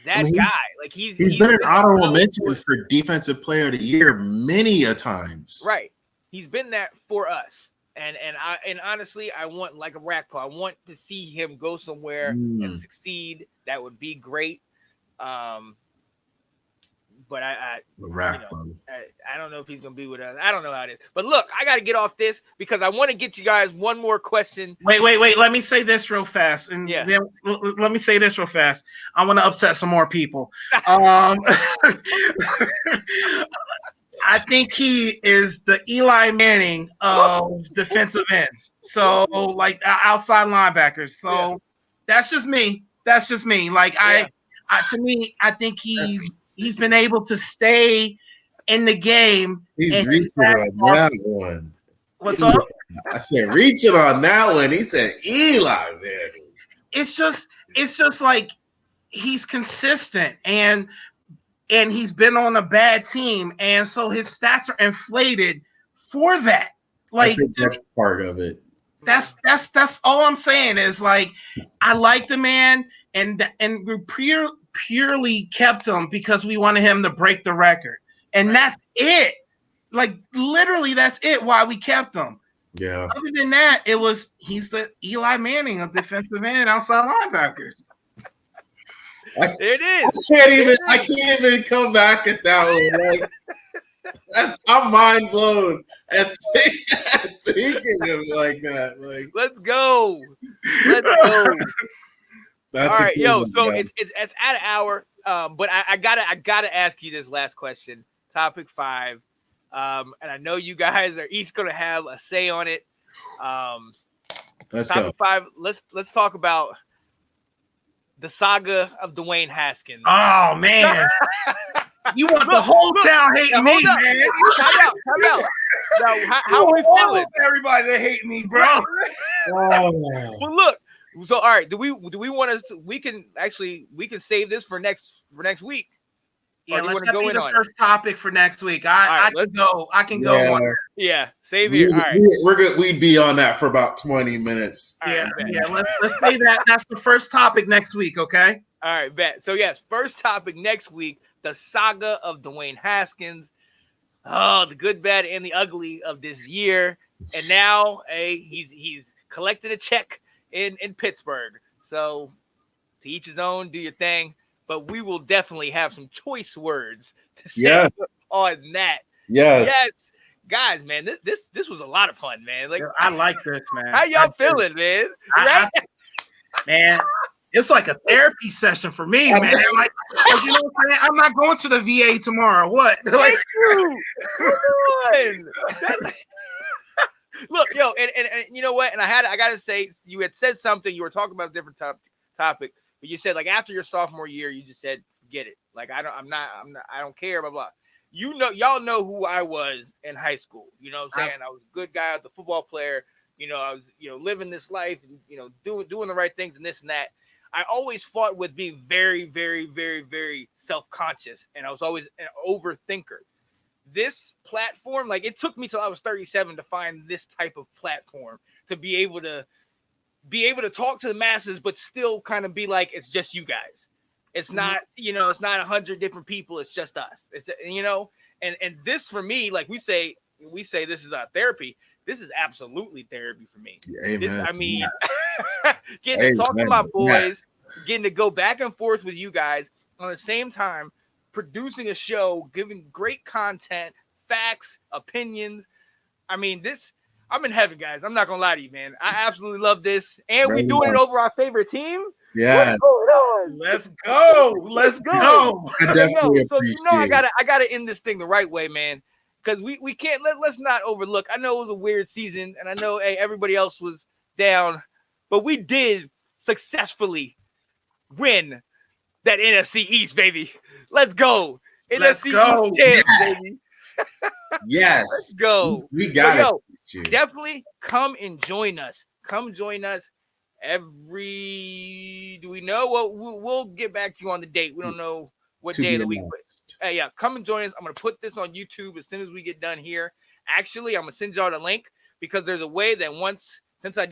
that guy. Like he's been an honorable mention for for Defensive Player of the Year many a times. Right. He's been that for us. And honestly, I want like a Rakpo. I want to see him go somewhere and succeed. That would be great. But I don't know if he's gonna be with us. I don't know how it is. But look, I got to get off this because I want to get you guys one more question. Wait. Let me say this real fast, and then let me say this real fast. I want to upset some more people. I think he is the Eli Manning of defensive ends. So like outside linebackers. So that's just me. Like to me, I think he's been able to stay in the game. He's reaching on that one. What's up? I said reaching on that one. He said Eli Manning. It's just like he's consistent and he's been on a bad team, and so his stats are inflated for that. Like I think that's part of it. That's all I'm saying is like I like the man, and we purely kept him because we wanted him to break the record, and that's it. Like literally, that's it. Why we kept him. Yeah. Other than that, he's the Eli Manning of defensive end outside linebackers. It is. I can't even come back at that one. Like, I'm mind blown at thinking of it like that. Like, let's go. All right, yo. So it's at an hour. But I gotta ask you this last question. Topic 5. And I know you guys are each gonna have a say on it. Let's topic go. 5. Let's talk about the saga of Dwayne Haskins. Oh man, you want the whole town hating me, man? Time out. Now, how are we feeling? Everybody that hate me, bro. Oh. Well, look. So, all right. Do we want to? We can save this for next week. Yeah, let's go in the first topic for next week. I can go on. Yeah, save here. All right, we're good. We'd be on that for about 20 minutes. Yeah. Let's say that. That's the first topic next week. Okay. All right, bet. So yes, first topic next week: the saga of Dwayne Haskins. Oh, the good, bad, and the ugly of this year. And now, he's collected a check in Pittsburgh. So, to each his own. Do your thing. But we will definitely have some choice words to say on that. Yes, guys, man, this was a lot of fun, man. Like I like this, man. How y'all feeling, man? Man, it's like a therapy session for me, man. Like you know what I'm saying? I'm not going to the VA tomorrow. What? Like, come on. Look, yo, and you know what? And I gotta say, you had said something. You were talking about a different topic. But you said, like, after your sophomore year, you just said, get it. Like, I don't care, blah, blah. You know, y'all know who I was in high school. You know what I'm saying? I was a good guy, the football player. You know, I was, living this life, and, doing the right things and this and that. I always fought with being very, very, very, very self-conscious. And I was always an overthinker. This platform, like, it took me till I was 37 to find this type of platform to be able to talk to the masses, but still kind of be like, it's just you guys. It's not, it's not 100 different people. It's just us. It's, and this for me, like we say this is therapy. This is absolutely therapy for me. Amen. Getting to talk to my boys, getting to go back and forth with you guys on the same time, producing a show, giving great content, facts, opinions. I mean, I'm in heaven, guys. I'm not gonna lie to you, man. I absolutely love this, and we're doing it over our favorite team. Yeah. Let's go. I definitely so I gotta end this thing the right way, man. Because we can't let's not overlook. I know it was a weird season, and I know everybody else was down, but we did successfully win that NFC East, baby. Let's go. Let's NFC go. East champs, baby. Yes. Let's go. We got it. Definitely come and join us. Come join us do we know? Well, we'll get back to you on the date. We don't know what day of the week. But, come and join us. I'm going to put this on YouTube as soon as we get done here. Actually, I'm going to send y'all the link because there's a way that since I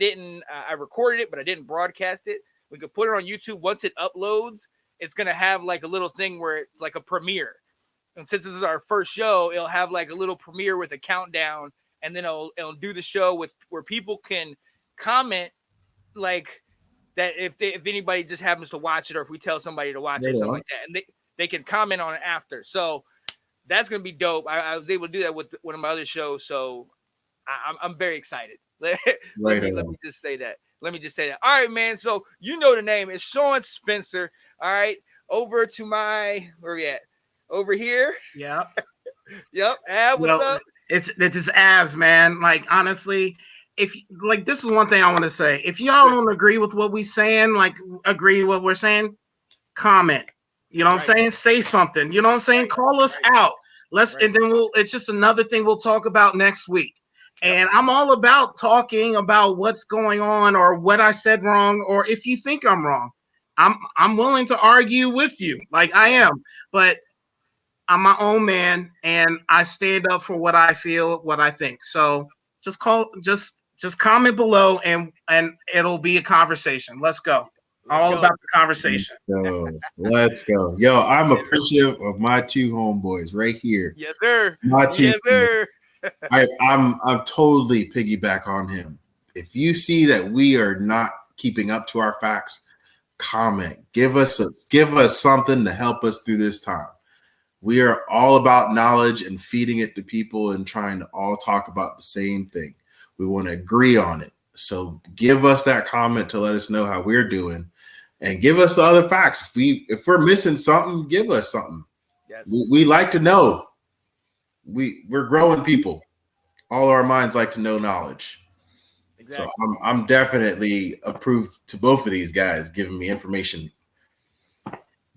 recorded it, but I didn't broadcast it, we could put it on YouTube. Once it uploads, it's gonna have like a little thing where it's like a premiere. And since this is our first show, it'll have like a little premiere with a countdown, and then it'll do the show with where people can comment like that if anybody just happens to watch it, or if we tell somebody to watch it or something like that, and they can comment on it after. So that's gonna be dope. I was able to do that with one of my other shows, so I'm very excited. Let me just say that. All right, man. So you know the name. It's Sean Spencer. All right. Over to my where we at? Over here. Yep. Yep. Ab, what's up? It's Abs, man. Like honestly, if like this is one thing I want to say. If y'all don't agree with what we saying, like agree with what we're saying, comment. You know what I'm saying? Say something. You know what I'm saying? Call us out. And then it's just another thing we'll talk about next week. And I'm all about talking about what's going on or what I said wrong, or if you think I'm wrong, I'm willing to argue with you, like I am. But I'm my own man, and I stand up for what I feel, what I think. So just comment below, and it'll be a conversation. Let's go. About the conversation. Let's go. Yo, I'm appreciative of my two homeboys right here. Yes, sir. Yes, sir. I'm totally piggyback on him. If you see that we are not keeping up to our facts, comment. Give us something to help us through this time. We are all about knowledge and feeding it to people and trying to all talk about the same thing. We want to agree on it. So give us that comment to let us know how we're doing, and give us the other facts. If we're missing something, give us something. Yes. We like to know. We're growing people. All our minds like to know knowledge. Exactly. So I'm definitely approved to both of these guys giving me information.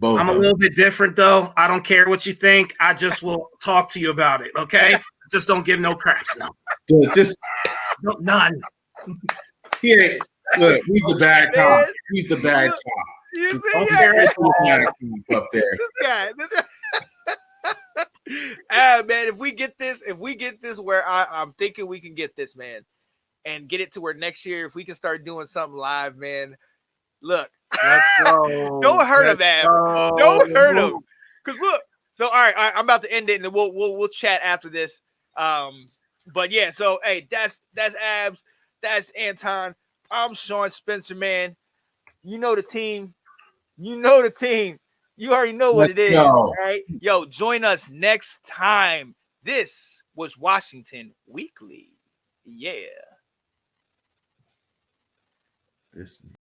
I'm a little bit different though. I don't care what you think. I just will talk to you about it. Okay. Just don't give no craps now. None. Yeah. Look, he's the bad cop. He's the bad cop. You see up there. Man, if we get this where I'm thinking we can get this, man, and get it to where next year, if we can start doing something live, man, look, let's go. Don't hurt him, man. Don't hurt him. Cause look, so all right, I'm about to end it, and then we'll chat after this. But yeah, so hey, that's Abs, that's Anton. I'm Sean Spencer, man. You know the team. You already know what it is, right? Yo, join us next time. This was Washington Weekly. Yeah.